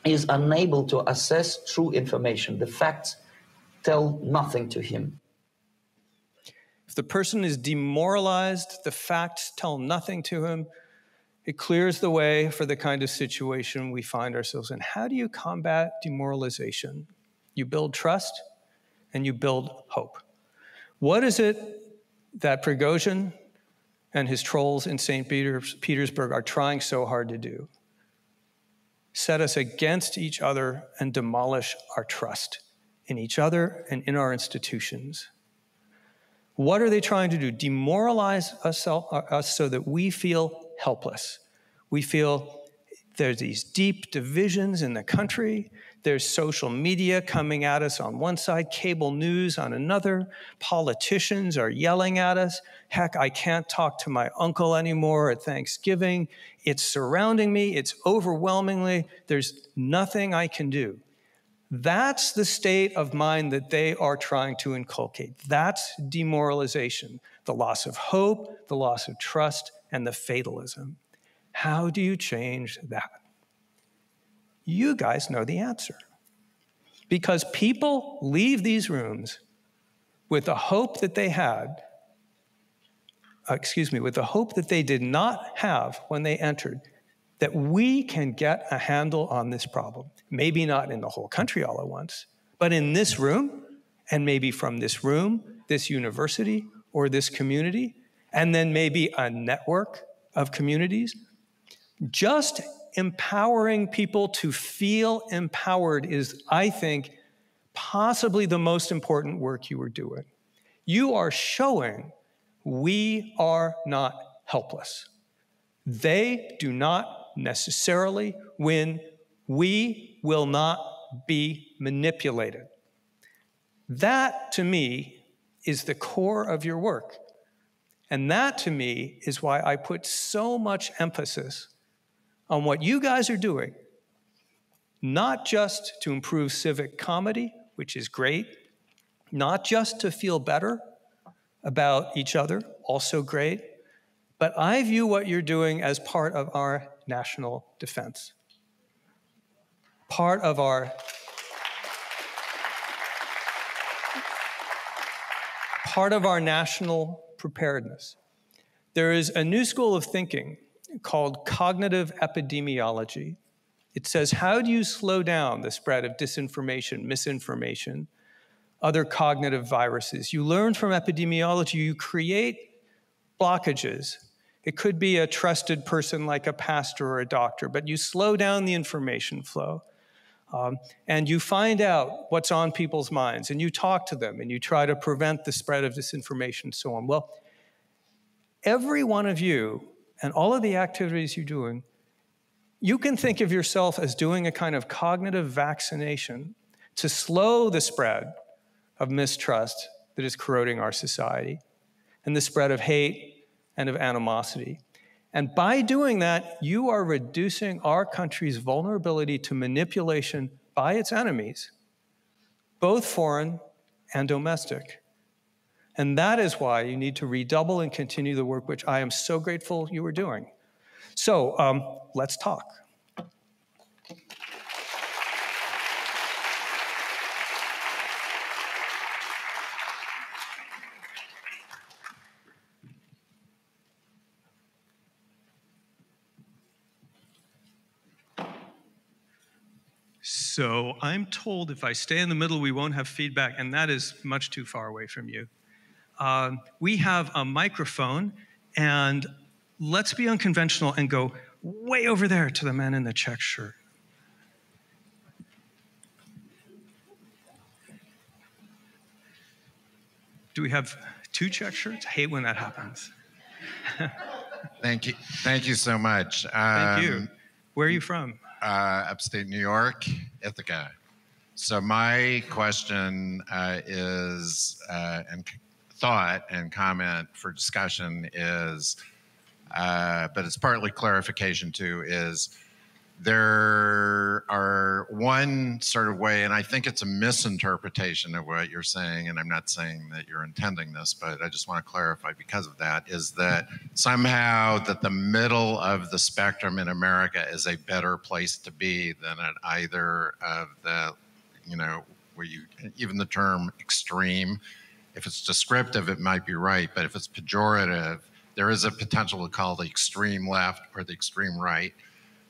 is unable to assess true information. The facts tell nothing to him. If the person is demoralized, the facts tell nothing to him. It clears the way for the kind of situation we find ourselves in. How do you combat demoralization? You build trust and you build hope. What is it that Prigozhin and his trolls in St. Petersburg are trying so hard to do? Set us against each other and demolish our trust in each other and in our institutions. What are they trying to do? Demoralize us so that we feel helpless. We feel there's these deep divisions in the country. There's social media coming at us on one side, cable news on another. Politicians are yelling at us. Heck, I can't talk to my uncle anymore at Thanksgiving. It's surrounding me. It's overwhelmingly. There's nothing I can do. That's the state of mind that they are trying to inculcate. That's demoralization, the loss of hope, the loss of trust, and the fatalism. How do you change that? You guys know the answer. Because people leave these rooms with the hope that they had, with the hope that they did not have when they entered, that we can get a handle on this problem. Maybe not in the whole country all at once, but in this room, and maybe from this room, this university, or this community, and then maybe a network of communities. Just empowering people to feel empowered is, I think, possibly the most important work you are doing. You are showing we are not helpless. They do not necessarily win. We will not be manipulated. That, to me, is the core of your work. And that, to me, is why I put so much emphasis on what you guys are doing, not just to improve civic comedy, which is great, not just to feel better about each other, also great, but I view what you're doing as part of our national defense, part of our national preparedness. There is a new school of thinking called cognitive epidemiology. It says, how do you slow down the spread of disinformation, misinformation, other cognitive viruses? You learn from epidemiology, you create blockages. It could be a trusted person like a pastor or a doctor, but you slow down the information flow. And you find out what's on people's minds, and you talk to them, and you try to prevent the spread of disinformation and so on. Well, every one of you and all of the activities you're doing, you can think of yourself as doing a kind of cognitive vaccination to slow the spread of mistrust that is corroding our society and the spread of hate and of animosity. And by doing that, you are reducing our country's vulnerability to manipulation by its enemies, both foreign and domestic. And that is why you need to redouble and continue the work which I am so grateful you are doing. So let's talk. So I'm told if I stay in the middle, we won't have feedback, and that is much too far away from you. We have a microphone, and let's be unconventional and go way over there to the man in the check shirt. Do we have two check shirts? I hate when that happens. Thank you. Thank you so much. Thank you. Where are you from? Upstate New York, Ithaca. So my question is, and thought and comment for discussion is, but it's partly clarification too, is there are one sort of way, and I think it's a misinterpretation of what you're saying, and I'm not saying that you're intending this, but I just want to clarify because of that, is that somehow that the middle of the spectrum in America is a better place to be than at either of the, you know, where you, even the term extreme, if it's descriptive, it might be right, but if it's pejorative, there is a potential to call the extreme left or the extreme right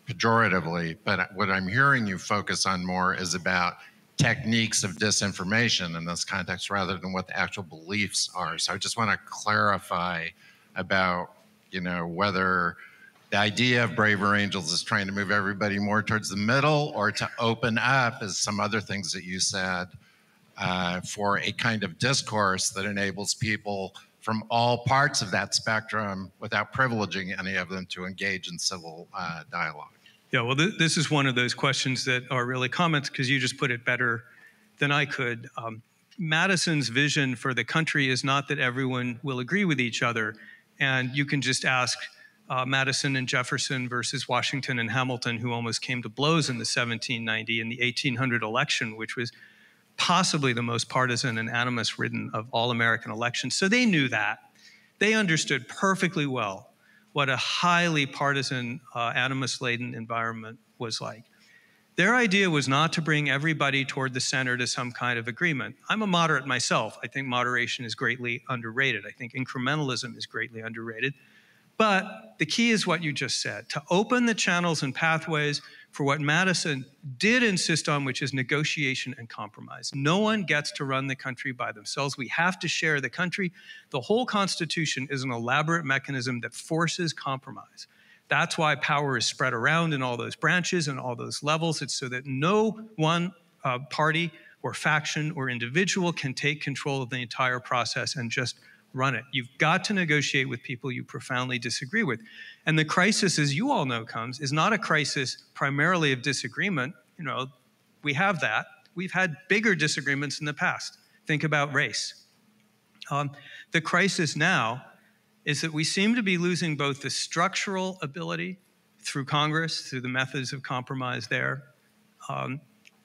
pejoratively, but what I'm hearing you focus on more is about techniques of disinformation in this context rather than what the actual beliefs are. So I just want to clarify about, you know, whether the idea of Braver Angels is trying to move everybody more towards the middle or to open up, as some other things that you said, for a kind of discourse that enables people from all parts of that spectrum without privileging any of them to engage in civil dialogue. Yeah, well, this is one of those questions that are really comments because you just put it better than I could. Madison's vision for the country is not that everyone will agree with each other. And you can just ask Madison and Jefferson versus Washington and Hamilton, who almost came to blows in the 1790 and the 1800 election, which was possibly the most partisan and animus-ridden of all American elections. So they knew that. They understood perfectly well what a highly partisan, animus-laden environment was like. Their idea was not to bring everybody toward the center to some kind of agreement. I'm a moderate myself. I think moderation is greatly underrated. I think incrementalism is greatly underrated. But the key is what you just said, to open the channels and pathways for what Madison did insist on, which is negotiation and compromise. No one gets to run the country by themselves. We have to share the country. The whole Constitution is an elaborate mechanism that forces compromise. That's why power is spread around in all those branches and all those levels. It's so that no one party or faction or individual can take control of the entire process and just run it. You've got to negotiate with people you profoundly disagree with. And the crisis, as you all know, is not a crisis primarily of disagreement. You know, we have that. We've had bigger disagreements in the past. Think about race. The crisis now is that we seem to be losing both the structural ability through Congress, through the methods of compromise there,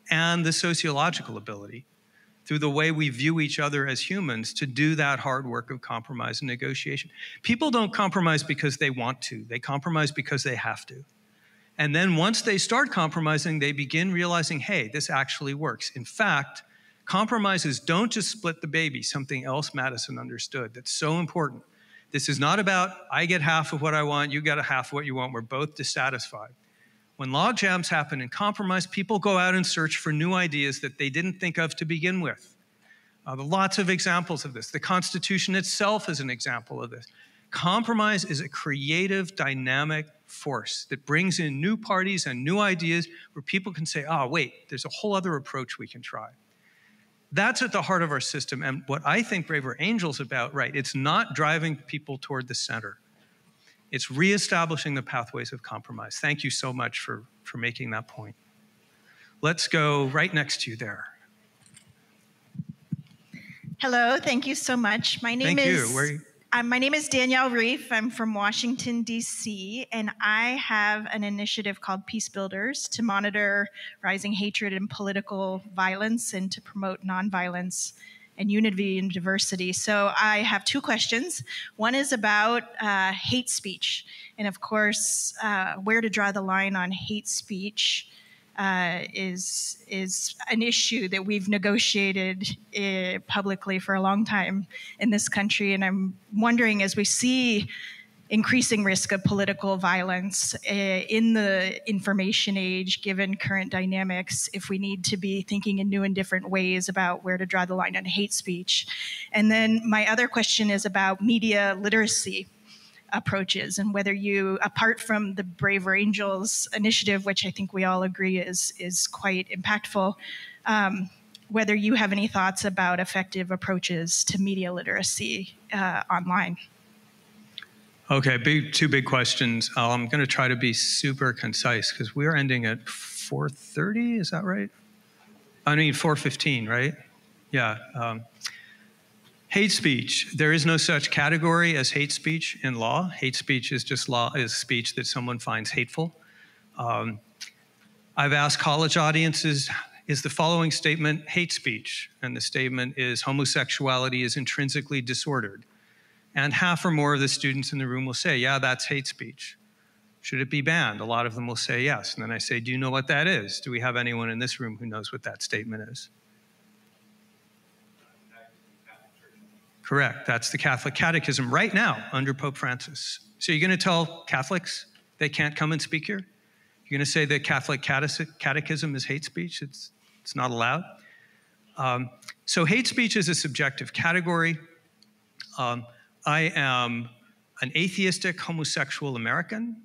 and the sociological ability through the way we view each other as humans to do that hard work of compromise and negotiation. People don't compromise because they want to. They compromise because they have to. And then once they start compromising, they begin realizing, hey, this actually works. In fact, compromises don't just split the baby, something else Madison understood that's so important. This is not about, I get half of what I want, you get a half of what you want, we're both dissatisfied. When log jams happen in compromise, people go out and search for new ideas that they didn't think of to begin with. There are lots of examples of this. The Constitution itself is an example of this. Compromise is a creative, dynamic force that brings in new parties and new ideas where people can say, oh, wait, there's a whole other approach we can try. That's at the heart of our system. And what I think Braver Angel's about, right, it's not driving people toward the center. It's reestablishing the pathways of compromise. Thank you so much for making that point. Let's go right next to you there. Hello, thank you so much. My name is Danielle Reif. I'm from Washington, D.C., and I have an initiative called Peace Builders to monitor rising hatred and political violence and to promote nonviolence and unity and diversity. So I have two questions. One is about hate speech. And of course, where to draw the line on hate speech is an issue that we've negotiated publicly for a long time in this country. And I'm wondering, as we see increasing risk of political violence in the information age, given current dynamics, if we need to be thinking in new and different ways about where to draw the line on hate speech. And then my other question is about media literacy approaches and whether you, apart from the Braver Angels initiative, which I think we all agree is quite impactful, whether you have any thoughts about effective approaches to media literacy online. Okay, two big questions. I'm going to try to be super concise because we're ending at 4:30. Is that right? I mean 4:15, right? Yeah. Hate speech. There is no such category as hate speech in law. Hate speech is just speech that someone finds hateful. I've asked college audiences, is the following statement hate speech? And the statement is homosexuality is intrinsically disordered. And half or more of the students in the room will say, yeah, that's hate speech. Should it be banned? A lot of them will say yes. And then I say, do you know what that is? Do we have anyone in this room who knows what that statement is? Correct. That's the Catholic Catechism right now under Pope Francis. So you're going to tell Catholics they can't come and speak here? You're going to say the Catholic Catechism is hate speech? It's not allowed? So hate speech is a subjective category. I am an atheistic homosexual American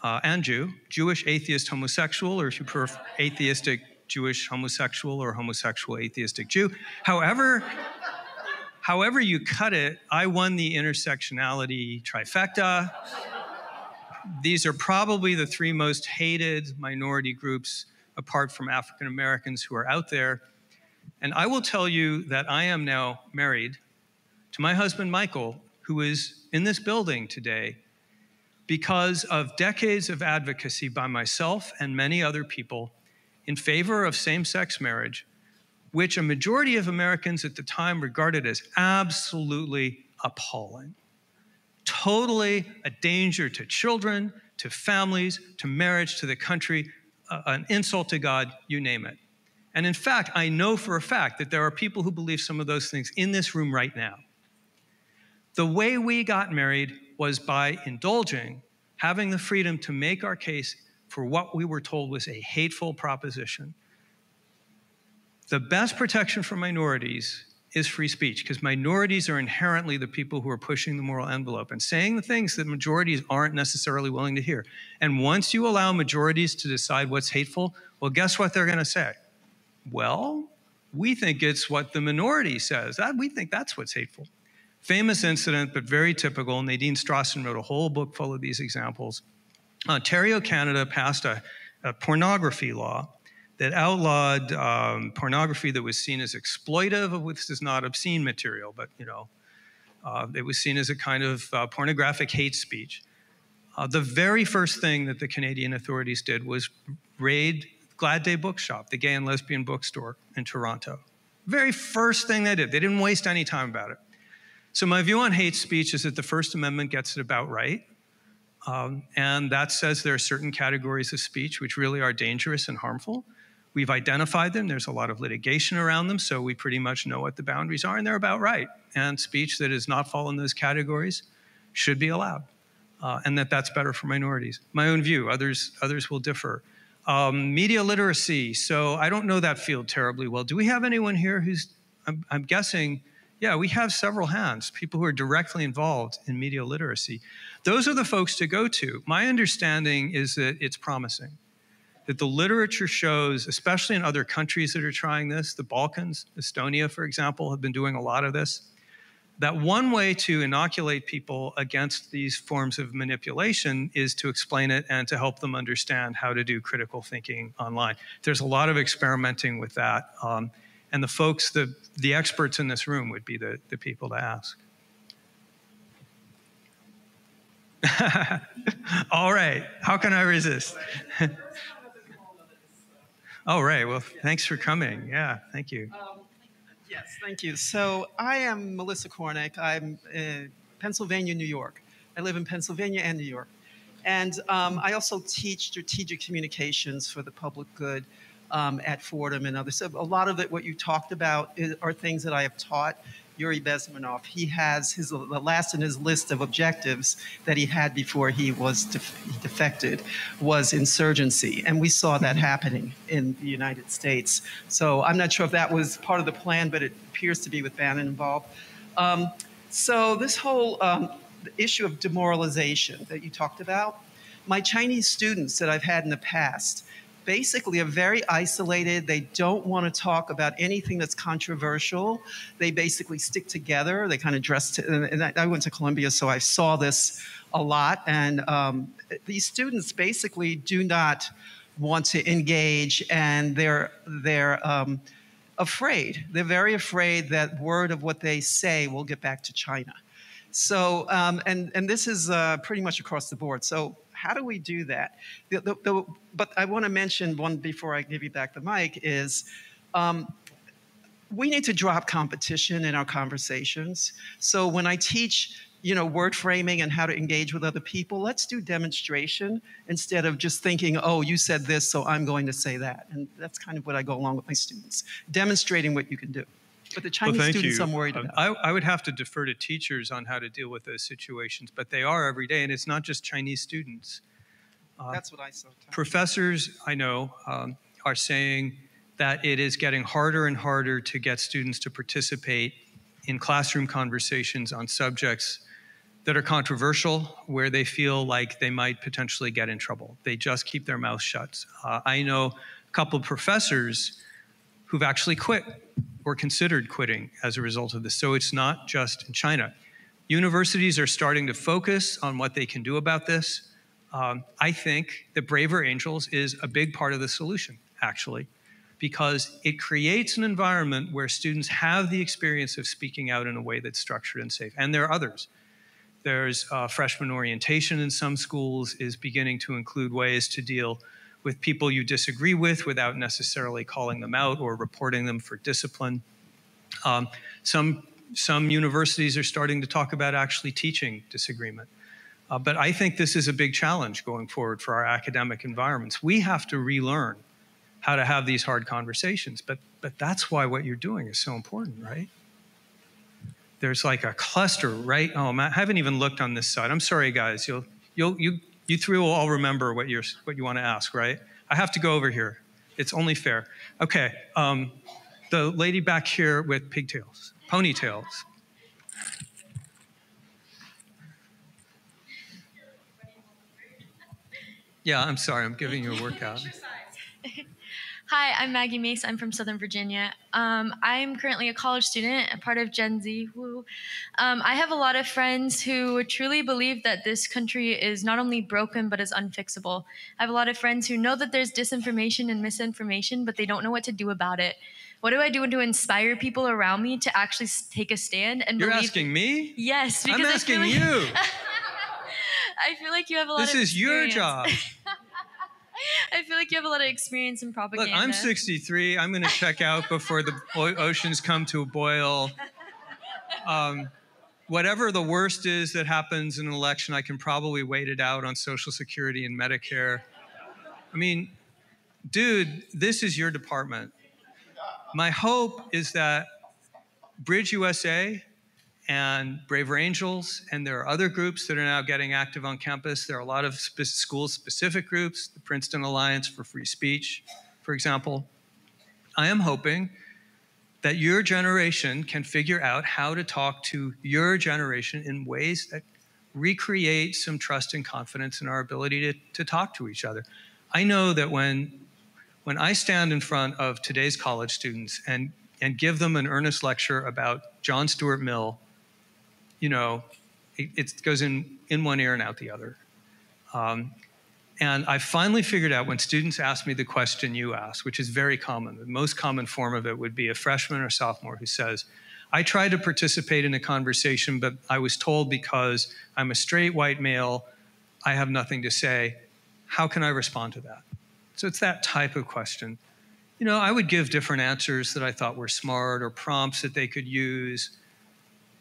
and Jew, Jewish atheist homosexual, or if you prefer, atheistic Jewish homosexual or homosexual atheistic Jew. However you cut it, I won the intersectionality trifecta. These are probably the three most hated minority groups apart from African Americans who are out there. And I will tell you that I am now married to my husband, Michael, who is in this building today because of decades of advocacy by myself and many other people in favor of same-sex marriage, which a majority of Americans at the time regarded as absolutely appalling. Totally a danger to children, to families, to marriage, to the country, an insult to God, you name it. And in fact, I know for a fact that there are people who believe some of those things in this room right now. The way we got married was by indulging, having the freedom to make our case for what we were told was a hateful proposition. The best protection for minorities is free speech, because minorities are inherently the people who are pushing the moral envelope and saying the things that majorities aren't necessarily willing to hear. And once you allow majorities to decide what's hateful, well, guess what they're going to say? Well, we think it's what the minority says. We think that's what's hateful. Famous incident, but very typical. Nadine Strawson wrote a whole book full of these examples. Ontario, Canada passed a pornography law that outlawed pornography that was seen as exploitive, which is not obscene material, but it was seen as a kind of pornographic hate speech. The very first thing that the Canadian authorities did was raid Glad Day Bookshop, the gay and lesbian bookstore in Toronto. Very first thing they did. They didn't waste any time about it. So my view on hate speech is that the First Amendment gets it about right. And that says there are certain categories of speech which really are dangerous and harmful. We've identified them. There's a lot of litigation around them, so we pretty much know what the boundaries are, and they're about right. And speech that does not fall in those categories should be allowed, and that's better for minorities. My own view, others will differ. Media literacy. So I don't know that field terribly well. Do we have anyone here who's, I'm guessing, yeah, we have several hands, people who are directly involved in media literacy. Those are the folks to go to. My understanding is that it's promising, that the literature shows, especially in other countries that are trying this, the Balkans, Estonia, for example, have been doing a lot of this, that one way to inoculate people against these forms of manipulation is to explain it and to help them understand how to do critical thinking online. There's a lot of experimenting with that. And the folks, the experts in this room would be the people to ask. All right, how can I resist? All right, well, thanks for coming. Yeah, thank you. Yes, thank you. So I am Melissa Kornick. I'm in Pennsylvania, New York. I live in Pennsylvania and New York. And I also teach strategic communications for the public good at Fordham and others. So a lot of it, what you talked about, are things that I have taught. Yuri Bezmenov, he has the last in his list of objectives that he had before he was defected was insurgency. And we saw that happening in the United States. So I'm not sure if that was part of the plan, but it appears to be with Bannon involved. So this whole issue of demoralization that you talked about, my Chinese students that I've had in the past basically are very isolated. They don't want to talk about anything that's controversial. They basically stick together. They kind of dress, and I went to Columbia, so I saw this a lot. And these students basically do not want to engage, and they're afraid. They're very afraid that word of what they say will get back to China. So, and this is pretty much across the board. So how do we do that? But I want to mention one before I give you back the mic is we need to drop competition in our conversations. So when I teach, word framing and how to engage with other people, let's do demonstration instead of just thinking, oh, you said this, so I'm going to say that. And that's kind of what I go along with my students, demonstrating what you can do. But the Chinese students I'm worried about. I would have to defer to teachers on how to deal with those situations, but they are every day, and it's not just Chinese students. That's what I saw. Professors, I know, are saying that it is getting harder and harder to get students to participate in classroom conversations on subjects that are controversial, where they feel like they might potentially get in trouble. They just keep their mouths shut. I know a couple of professors who've actually quit or considered quitting as a result of this. So it's not just in China. Universities are starting to focus on what they can do about this. I think that Braver Angels is a big part of the solution, actually, because it creates an environment where students have the experience of speaking out in a way that's structured and safe. And there are others. There's freshman orientation in some schools is beginning to include ways to deal with people you disagree with without necessarily calling them out or reporting them for discipline. Some universities are starting to talk about actually teaching disagreement. But I think this is a big challenge going forward for our academic environments. We have to relearn how to have these hard conversations, but that's why what you're doing is so important, right? there's like a cluster, right? Oh, I haven't even looked on this side. I'm sorry, guys. You three will all remember what you want to ask, right? I have to go over here. It's only fair. Okay, the lady back here with pigtails, ponytails. Yeah, I'm sorry. I'm giving you a workout. Hi, I'm Maggie Mace. I'm from Southern Virginia. I'm currently a college student, a part of Gen Z. Woo. I have a lot of friends who truly believe that this country is not only broken, but is unfixable. I have a lot of friends who know that there's disinformation and misinformation, but they don't know what to do about it. What do I do to inspire people around me to actually take a stand and You're believe? asking me? Yes, because I'm asking you. I feel like you have a lot of experience. This is your job. I feel like you have a lot of experience in propaganda. Look, I'm 63. I'm going to check out before the oceans come to a boil. Whatever the worst is that happens in an election, I can probably wait it out on Social Security and Medicare. I mean, dude, this is your department. My hope is that Bridge USA and Braver Angels, and there are other groups that are now getting active on campus. There are a lot of school-specific groups, the Princeton Alliance for Free Speech, for example. I am hoping that your generation can figure out how to talk to your generation in ways that recreate some trust and confidence in our ability to talk to each other. I know that when I stand in front of today's college students and give them an earnest lecture about John Stuart Mill, you know, it goes in one ear and out the other. And I finally figured out when students ask me the question you asked, which is very common, the most common form of it would be a freshman or sophomore who says, I tried to participate in a conversation, but I was told because I'm a straight white male, I have nothing to say. How can I respond to that? So it's that type of question. You know, I would give different answers that I thought were smart or prompts that they could use.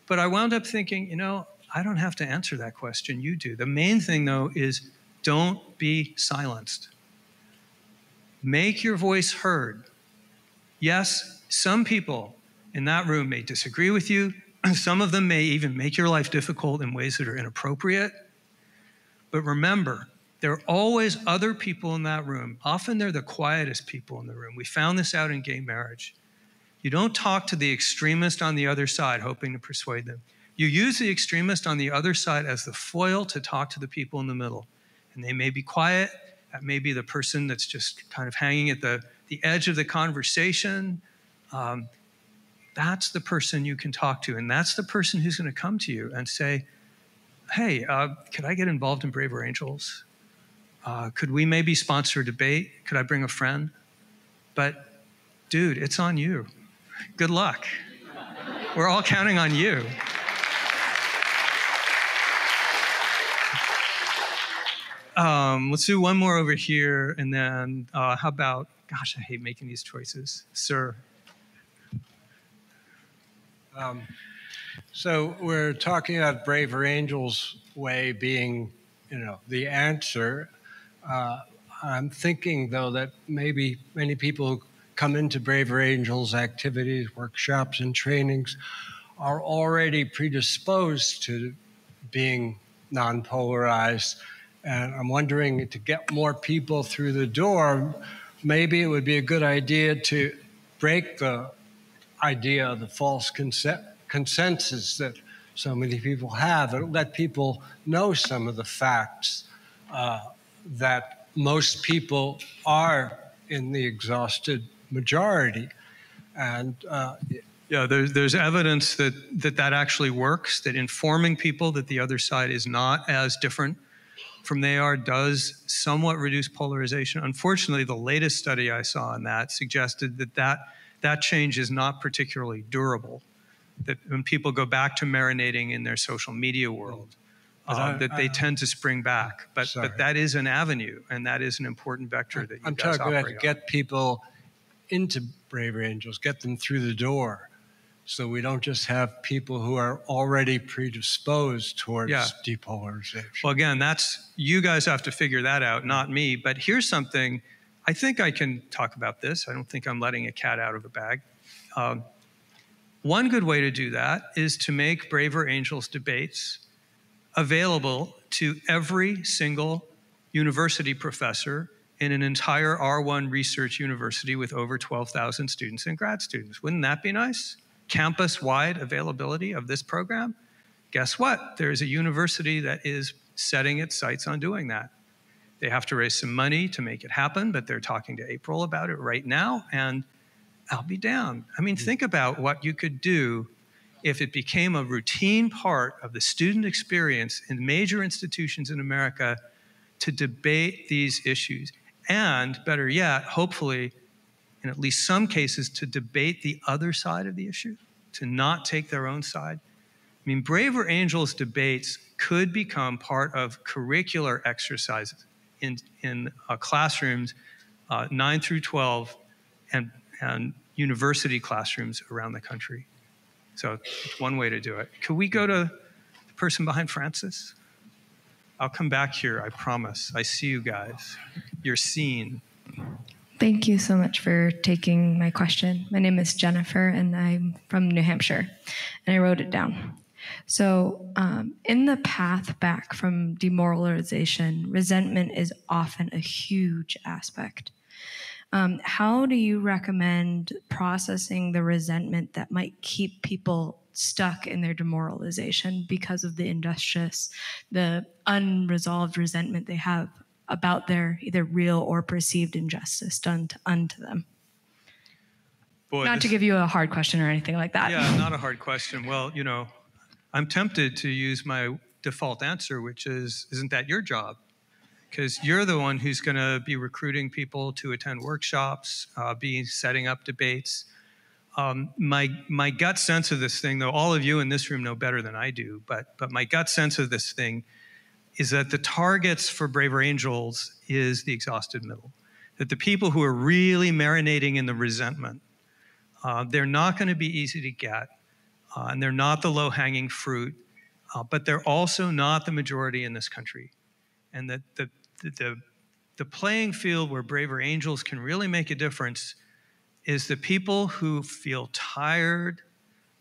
But I wound up thinking, you know, I don't have to answer that question, you do. The main thing, though, is don't be silenced. Make your voice heard. Yes, some people in that room may disagree with you. Some of them may even make your life difficult in ways that are inappropriate. But remember, there are always other people in that room. Often they're the quietest people in the room. We found this out in gay marriage. You don't talk to the extremist on the other side hoping to persuade them. You use the extremist on the other side as the foil to talk to the people in the middle. And they may be quiet. That may be the person that's just kind of hanging at the edge of the conversation. That's the person you can talk to. And that's the person who's going to come to you and say, hey, could I get involved in Braver Angels? Could we maybe sponsor a debate? Could I bring a friend? But dude, it's on you. Good luck. We're all counting on you. Let's do one more over here, and then how about, gosh, I hate making these choices. Sir. So we're talking about Braver Angels Way being, you know, the answer. I'm thinking, though, that maybe many people who come into Braver Angels activities, workshops, and trainings are already predisposed to being non-polarized. And I'm wondering, to get more people through the door, maybe it would be a good idea to break the idea of the false consensus that so many people have, and let people know some of the facts that most people are in the exhausted majority. And yeah, there's evidence that actually works, that informing people that the other side is not as different from they are does somewhat reduce polarization. Unfortunately, the latest study I saw on that suggested that change is not particularly durable, that when people go back to marinating in their social media world, that they tend to spring back. But that is an avenue, and that is an important vector that you I'm guys talking about operate to get people into Braver Angels, get them through the door, so we don't just have people who are already predisposed towards depolarization. Well, again, that's, you guys have to figure that out, not me. But here's something, I think I can talk about this. I don't think I'm letting a cat out of the bag. One good way to do that is to make Braver Angels debates available to every single university professor in an entire R1 research university with over 12,000 students and grad students. Wouldn't that be nice? Campus-wide availability of this program? Guess what? There's a university that is setting its sights on doing that. They have to raise some money to make it happen, but they're talking to April about it right now, and I'll be damned. I mean, think about what you could do if it became a routine part of the student experience in major institutions in America to debate these issues. And better yet, hopefully, in at least some cases, to debate the other side of the issue, to not take their own side. I mean, Braver Angels debates could become part of curricular exercises in classrooms 9 through 12 and university classrooms around the country. So it's one way to do it. Could we go to the person behind Francis? I'll come back here, I promise. I see you guys. You're seen. Thank you so much for taking my question. My name is Jennifer, and I'm from New Hampshire, and I wrote it down. So in the path back from demoralization, resentment is often a huge aspect. How do you recommend processing the resentment that might keep people stuck in their demoralization because of the injustice, the unresolved resentment they have about their either real or perceived injustice done unto them? Boy, not to give you a hard question or anything like that. Yeah, not a hard question. Well, you know, I'm tempted to use my default answer, which is, isn't that your job? Because you're the one who's going to be recruiting people to attend workshops, be setting up debates. My gut sense of this thing, though all of you in this room know better than I do, but my gut sense of this thing is that the targets for Braver Angels is the exhausted middle. That the people who are really marinating in the resentment, they're not going to be easy to get, and they're not the low-hanging fruit, but they're also not the majority in this country. And that the playing field where Braver Angels can really make a difference is the people who feel tired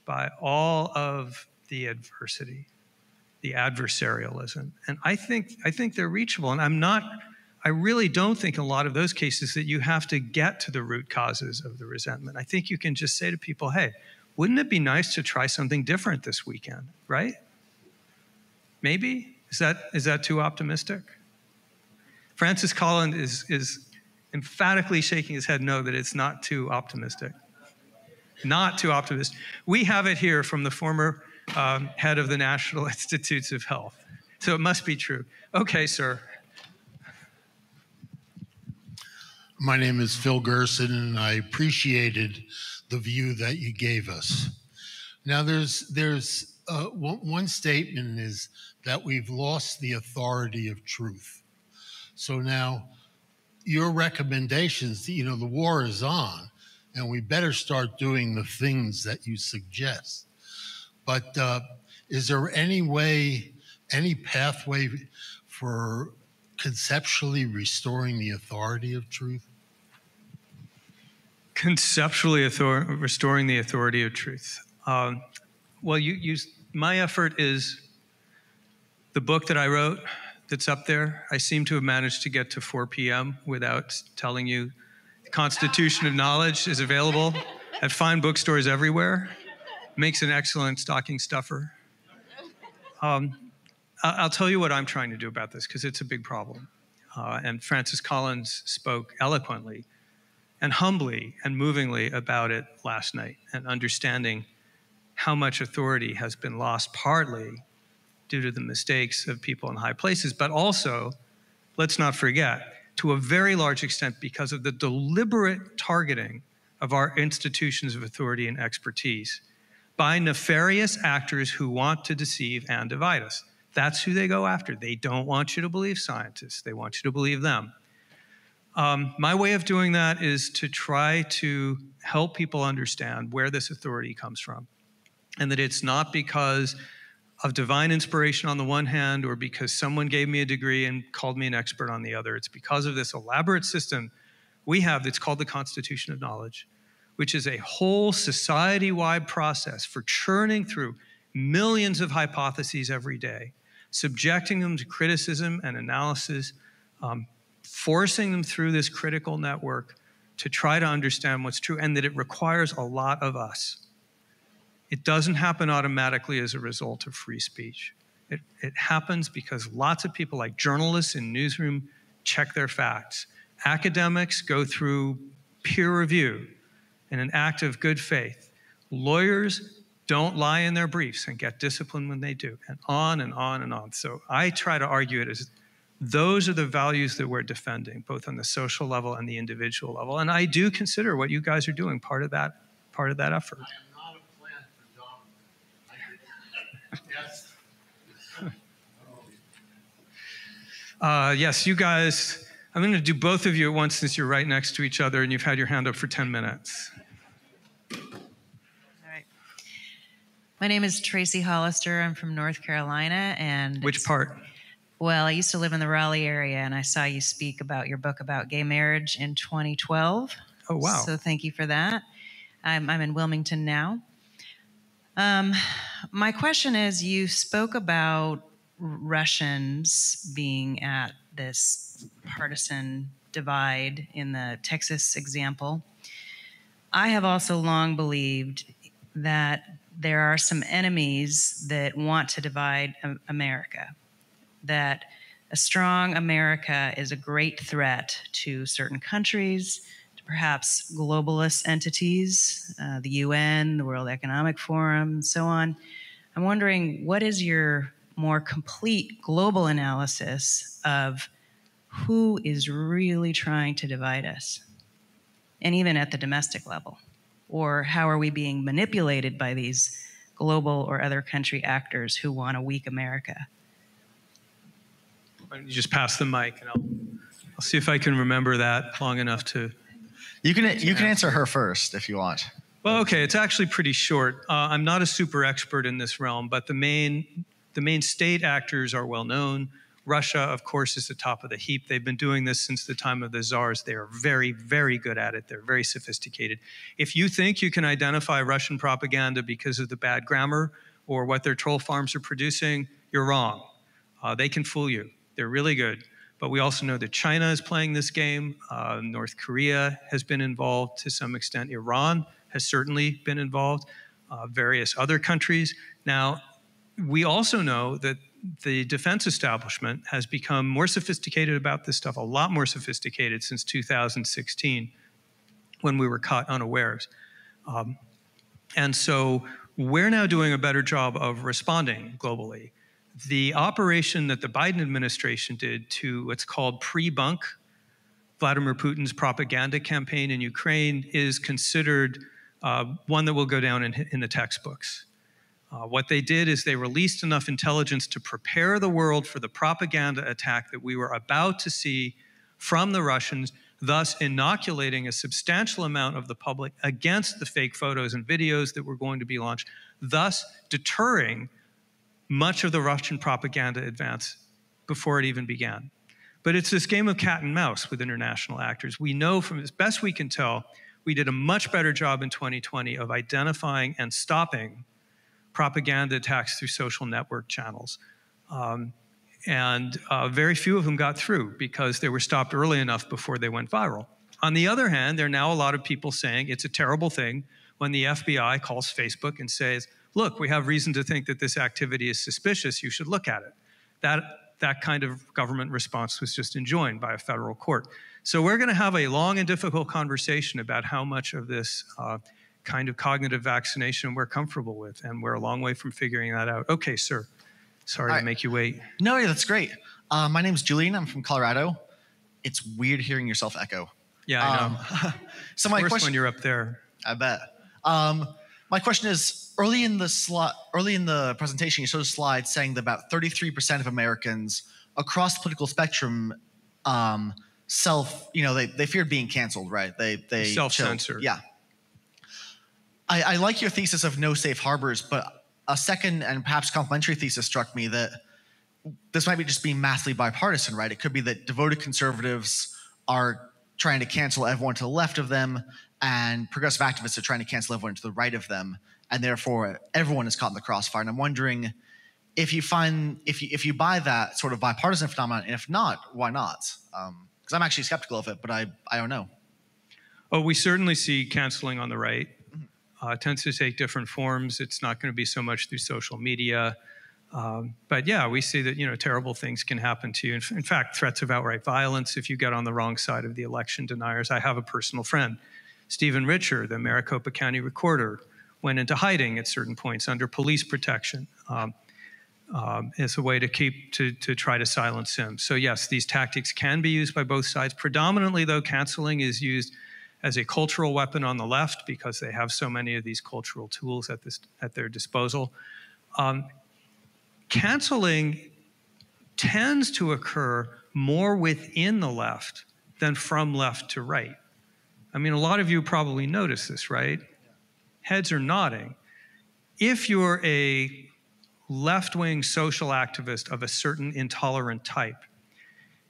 by all of the adversity, the adversarialism. And I think they're reachable. And I really don't think in a lot of those cases that you have to get to the root causes of the resentment. I think you can just say to people, hey, wouldn't it be nice to try something different this weekend, right? Maybe? Is that too optimistic? Francis Collins is emphatically shaking his head no, that it's not too optimistic. Not too optimistic. We have it here from the former head of the National Institutes of Health. So it must be true. Okay, sir. My name is Phil Gerson, and I appreciated the view that you gave us. Now, there's one statement is that we've lost the authority of truth. So now, your recommendations, the war is on, and we better start doing the things that you suggest. But is there any way, any pathway for conceptually restoring the authority of truth? Conceptually restoring the authority of truth. Well, my effort is the book that I wrote that's up there. I seem to have managed to get to 4 p.m. without telling you the Constitution of Knowledge is available at fine bookstores everywhere. Makes an excellent stocking stuffer. I'll tell you what I'm trying to do about this, because it's a big problem. And Francis Collins spoke eloquently and humbly and movingly about it last night, and understanding how much authority has been lost, partly due to the mistakes of people in high places, but also, let's not forget, to a very large extent because of the deliberate targeting of our institutions of authority and expertise by nefarious actors who want to deceive and divide us. That's who they go after. They don't want you to believe scientists. They want you to believe them. My way of doing that is to try to help people understand where this authority comes from, and that it's not because of divine inspiration on the one hand, or because someone gave me a degree and called me an expert on the other. It's because of this elaborate system we have that's called the Constitution of Knowledge, which is a whole society-wide process for churning through millions of hypotheses every day, subjecting them to criticism and analysis, forcing them through this critical network to try to understand what's true, and that it requires a lot of us. It doesn't happen automatically as a result of free speech. It happens because lots of people, like journalists in newsroom, check their facts. Academics go through peer review in an act of good faith. Lawyers don't lie in their briefs and get disciplined when they do, and on and on and on. So I try to argue it as those are the values that we're defending, both on the social level and the individual level. And I do consider what you guys are doing part of that effort. I am not a plant for dominance. Yes. Yes, you guys, I'm going to do both of you at once since you're right next to each other and you've had your hand up for 10 minutes. All right. My name is Tracy Hollister. I'm from North Carolina. And which part? Well, I used to live in the Raleigh area, and I saw you speak about your book about gay marriage in 2012. Oh, wow. So thank you for that. I'm in Wilmington now. My question is, you spoke about Russians being at this partisan divide in the Texas example. I have also long believed that there are some enemies that want to divide America, that a strong America is a great threat to certain countries, to perhaps globalist entities, the UN, the World Economic Forum, and so on. I'm wondering, what is your more complete global analysis of who is really trying to divide us, and even at the domestic level? Or how are we being manipulated by these global or other country actors who want a weak America? Why don't you just pass the mic, and I'll see if I can remember that long enough to... You can answer her first if you want. Well, okay, it's actually pretty short. I'm not a super expert in this realm, but the main state actors are well known. Russia, of course, is the top of the heap. They've been doing this since the time of the czars. They are very, very good at it. They're very sophisticated. If you think you can identify Russian propaganda because of the bad grammar or what their troll farms are producing, you're wrong. They can fool you. They're really good. But we also know that China is playing this game. North Korea has been involved to some extent. Iran has certainly been involved. Various other countries. Now, we also know that the defense establishment has become more sophisticated about this stuff, a lot more sophisticated since 2016, when we were caught unawares. And so we're now doing a better job of responding globally. The operation that the Biden administration did to what's called pre-bunk Vladimir Putin's propaganda campaign in Ukraine is considered one that will go down in the textbooks. What they did is they released enough intelligence to prepare the world for the propaganda attack that we were about to see from the Russians, thus inoculating a substantial amount of the public against the fake photos and videos that were going to be launched, thus deterring much of the Russian propaganda advance before it even began. But it's this game of cat and mouse with international actors. We know from as best we can tell, we did a much better job in 2020 of identifying and stopping propaganda attacks through social network channels. Very few of them got through because they were stopped early enough before they went viral. On the other hand, there are now a lot of people saying it's a terrible thing when the FBI calls Facebook and says, look, we have reason to think that this activity is suspicious, you should look at it. That kind of government response was just enjoined by a federal court. So we're going to have a long and difficult conversation about how much of this kind of cognitive vaccination we're comfortable with, and we're a long way from figuring that out. Okay, sir. Sorry to make you wait. No, yeah, that's great. My name's Julian. I'm from Colorado. It's weird hearing yourself echo. Yeah, I know. So my question, when you're up there. I bet. My question is, early in the presentation, you showed a slide saying that about 33% of Americans across the political spectrum they feared being canceled, right? They self-censor. Yeah. I like your thesis of no safe harbors, but a second and perhaps complementary thesis struck me that this might be just being massively bipartisan, right? It could be that devoted conservatives are trying to cancel everyone to the left of them, and progressive activists are trying to cancel everyone to the right of them, and therefore everyone is caught in the crossfire. And I'm wondering if you buy that sort of bipartisan phenomenon, and if not, why not? Because I'm actually skeptical of it, but I don't know. Oh, we certainly see canceling on the right. It tends to take different forms. It's not going to be so much through social media. But yeah, we see that, terrible things can happen to you. In fact, threats of outright violence if you get on the wrong side of the election deniers. I have a personal friend, Stephen Richer, the Maricopa County recorder, went into hiding at certain points under police protection as a way to try to silence him. So yes, these tactics can be used by both sides. Predominantly, though, canceling is used as a cultural weapon on the left because they have so many of these cultural tools at their disposal. Canceling tends to occur more within the left than from left to right. I mean, a lot of you probably notice this, right? Heads are nodding. If you're a left-wing social activist of a certain intolerant type,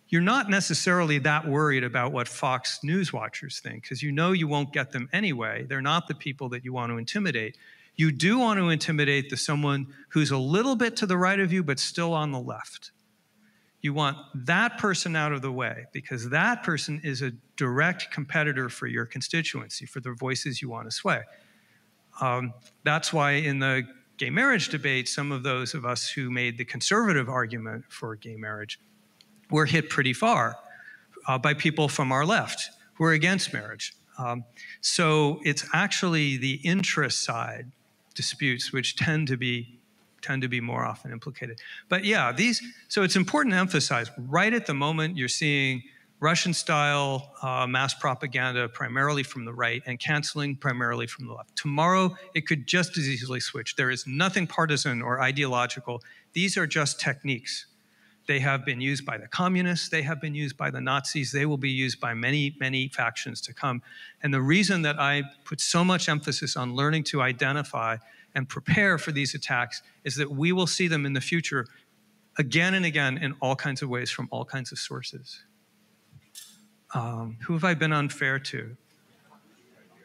you're not necessarily that worried about what Fox News watchers think, because you know you won't get them anyway. They're not the people that you want to intimidate. You do want to intimidate someone who's a little bit to the right of you, but still on the left. You want that person out of the way, because that person is a direct competitor for your constituency, for the voices you want to sway. That's why in the gay marriage debate, some of those of us who made the conservative argument for gay marriage were hit pretty far by people from our left who are against marriage. So it's actually the interest side disputes which tend to be more often implicated. But yeah, so it's important to emphasize, right at the moment you're seeing Russian-style mass propaganda primarily from the right and canceling primarily from the left. Tomorrow, it could just as easily switch. There is nothing partisan or ideological. These are just techniques. They have been used by the communists. They have been used by the Nazis. They will be used by many, many factions to come. And the reason that I put so much emphasis on learning to identify and prepare for these attacks is that we will see them in the future again and again in all kinds of ways from all kinds of sources. Who have I been unfair to?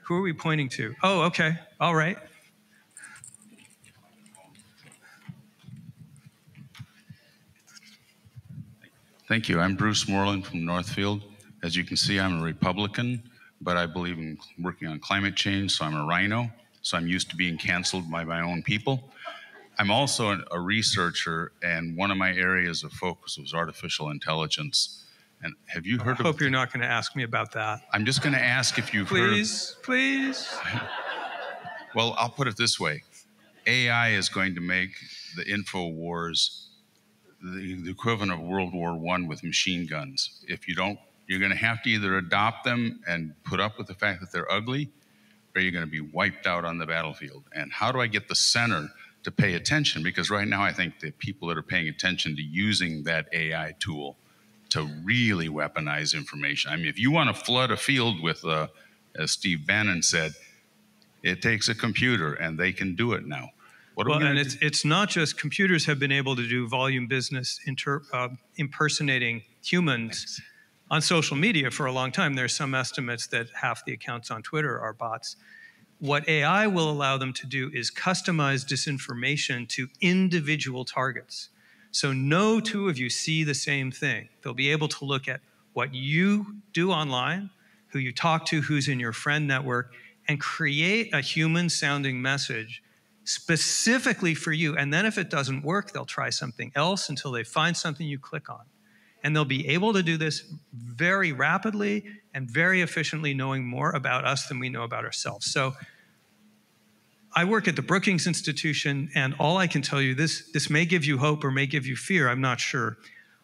Who are we pointing to? Oh, okay. All right. Thank you. I'm Bruce Moreland from Northfield. As you can see, I'm a Republican, but I believe in working on climate change, so I'm a rhino. So I'm used to being canceled by my own people. I'm also a researcher, and one of my areas of focus was artificial intelligence. And have you heard of... I hope you're not going to ask me about that. I'm just going to ask if you've heard... Please. Well, I'll put it this way. AI is going to make the info wars the equivalent of World War I with machine guns. If you don't, you're going to have to either adopt them and put up with the fact that they're ugly, or you're going to be wiped out on the battlefield. And how do I get the center to pay attention? Because right now I think the people that are paying attention to using that AI tool to really weaponize information. I mean, if you want to flood a field with, as Steve Bannon said, it takes a computer and they can do it now. It's not just computers have been able to do volume business impersonating humans on social media for a long time. There's some estimates that half the accounts on Twitter are bots. What AI will allow them to do is customize disinformation to individual targets. So no two of you see the same thing. They'll be able to look at what you do online, who you talk to, who's in your friend network, and create a human-sounding message specifically for you. And then if it doesn't work, they'll try something else until they find something you click on. And they'll be able to do this very rapidly and very efficiently, knowing more about us than we know about ourselves. So I work at the Brookings Institution, and all I can tell you, this may give you hope or may give you fear, I'm not sure.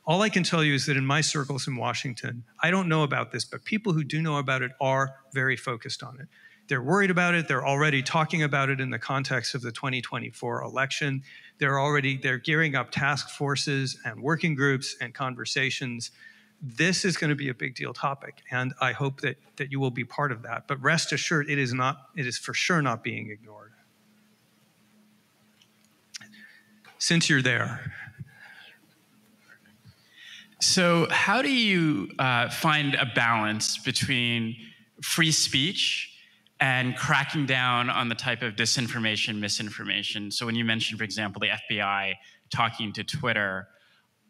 All I can tell you is that in my circles in Washington, I don't know about this, but people who do know about it are very focused on it. They're worried about it. They're already talking about it in the context of the 2024 election. They're gearing up task forces and working groups and conversations. This is going to be a big deal topic, and I hope that you will be part of that. But rest assured, it is for sure not being ignored. Since you're there. So how do you find a balance between free speech and cracking down on the type of disinformation, misinformation? So when you mentioned, for example, the FBI talking to Twitter,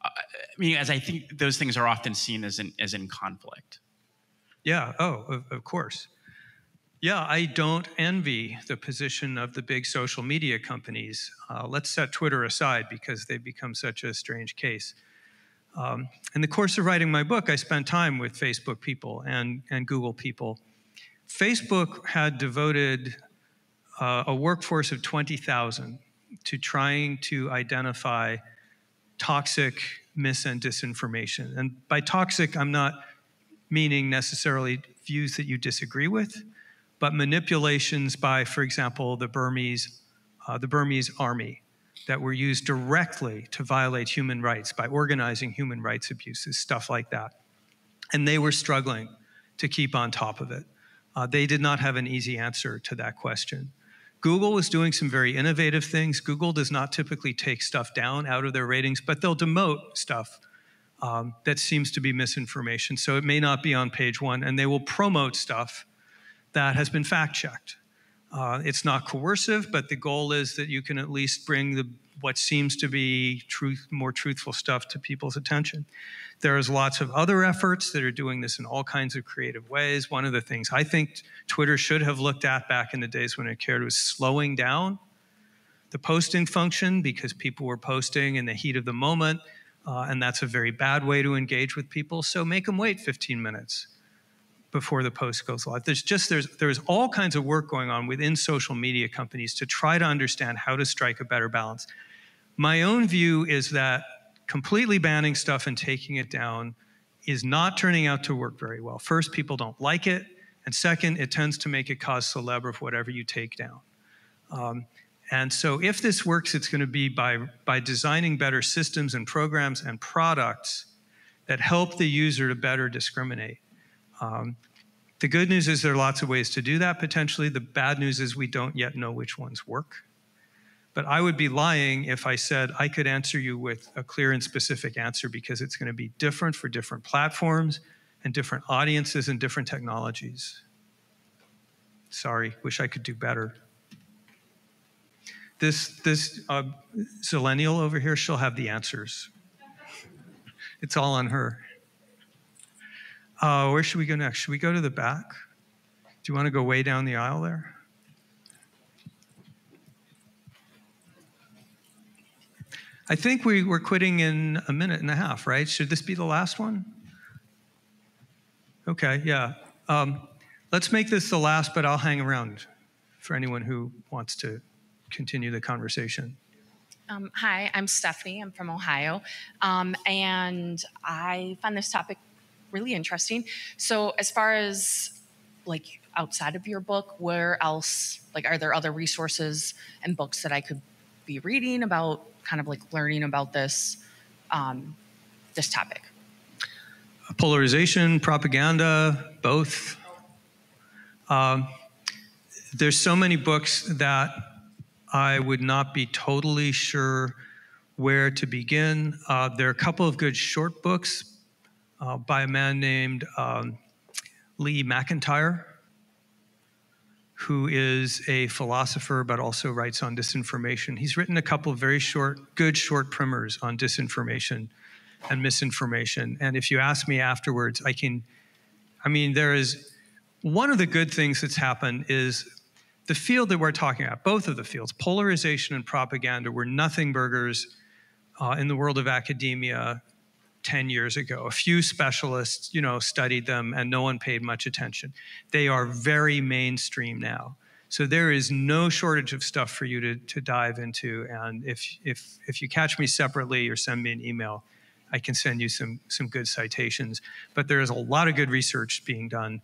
I mean, as I think those things are often seen as in conflict. Yeah, of course. Yeah, I don't envy the position of the big social media companies. Let's set Twitter aside because they've become such a strange case. In the course of writing my book, I spent time with Facebook people and Google people. Facebook had devoted a workforce of 20,000 to trying to identify toxic mis and disinformation. And by toxic, I'm not meaning necessarily views that you disagree with, but manipulations by, for example, the Burmese army that were used directly to violate human rights by organizing human rights abuses, stuff like that. And they were struggling to keep on top of it. They did not have an easy answer to that question. Google was doing some very innovative things. Google does not typically take stuff down out of their ratings, but they'll demote stuff that seems to be misinformation. So it may not be on page one, and they will promote stuff that has been fact-checked. It's not coercive, but the goal is that you can at least bring what seems to be more truthful stuff to people's attention. There's lots of other efforts that are doing this in all kinds of creative ways. One of the things I think Twitter should have looked at back in the days when it cared was slowing down the posting function, because people were posting in the heat of the moment, and that's a very bad way to engage with people. So make them wait 15 minutes before the post goes live. There's all kinds of work going on within social media companies to try to understand how to strike a better balance. My own view is that completely banning stuff and taking it down is not turning out to work very well. First, people don't like it, and second, it tends to make it cause célèbre of whatever you take down. And so if this works, it's going to be by designing better systems and programs and products that help the user to better discriminate. The good news is there are lots of ways to do that potentially. The bad news is we don't yet know which ones work. But I would be lying if I said I could answer you with a clear and specific answer, because it's going to be different for different platforms and different audiences and different technologies. Sorry, wish I could do better. This Zillennial over here, she'll have the answers. It's all on her. Where should we go next? Should we go to the back? Do you want to go way down the aisle there? I think we're quitting in a minute and a half, right? Should this be the last one? Okay, yeah. Let's make this the last, but I'll hang around for anyone who wants to continue the conversation. Hi, I'm Stephanie. I'm from Ohio. And I find this topic really interesting. So as far as like outside of your book, where else, like, are there other resources and books that I could be reading about kind of like learning about this, this topic? Polarization, propaganda, both. There's so many books that I would not be totally sure where to begin. There are a couple of good short books by a man named Lee McIntyre, who is a philosopher but also writes on disinformation. He's written a couple of very good short primers on disinformation and misinformation. And if you ask me afterwards, there is one of the good things that's happened is the field that we're talking about, both of the fields, polarization and propaganda, were nothing burgers in the world of academia 10 years ago. A few specialists, studied them and no one paid much attention. They are very mainstream now. So there is no shortage of stuff for you to dive into. And if you catch me separately or send me an email, I can send you some good citations. But there is a lot of good research being done,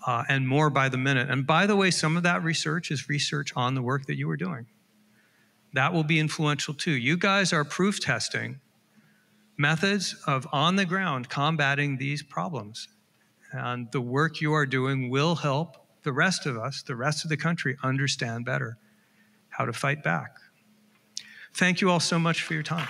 and more by the minute. And by the way, some of that research is research on the work that you were doing. That will be influential too. You guys are proof testing methods of on the ground combating these problems. And the work you are doing will help the rest of us, the rest of the country, understand better how to fight back. Thank you all so much for your time.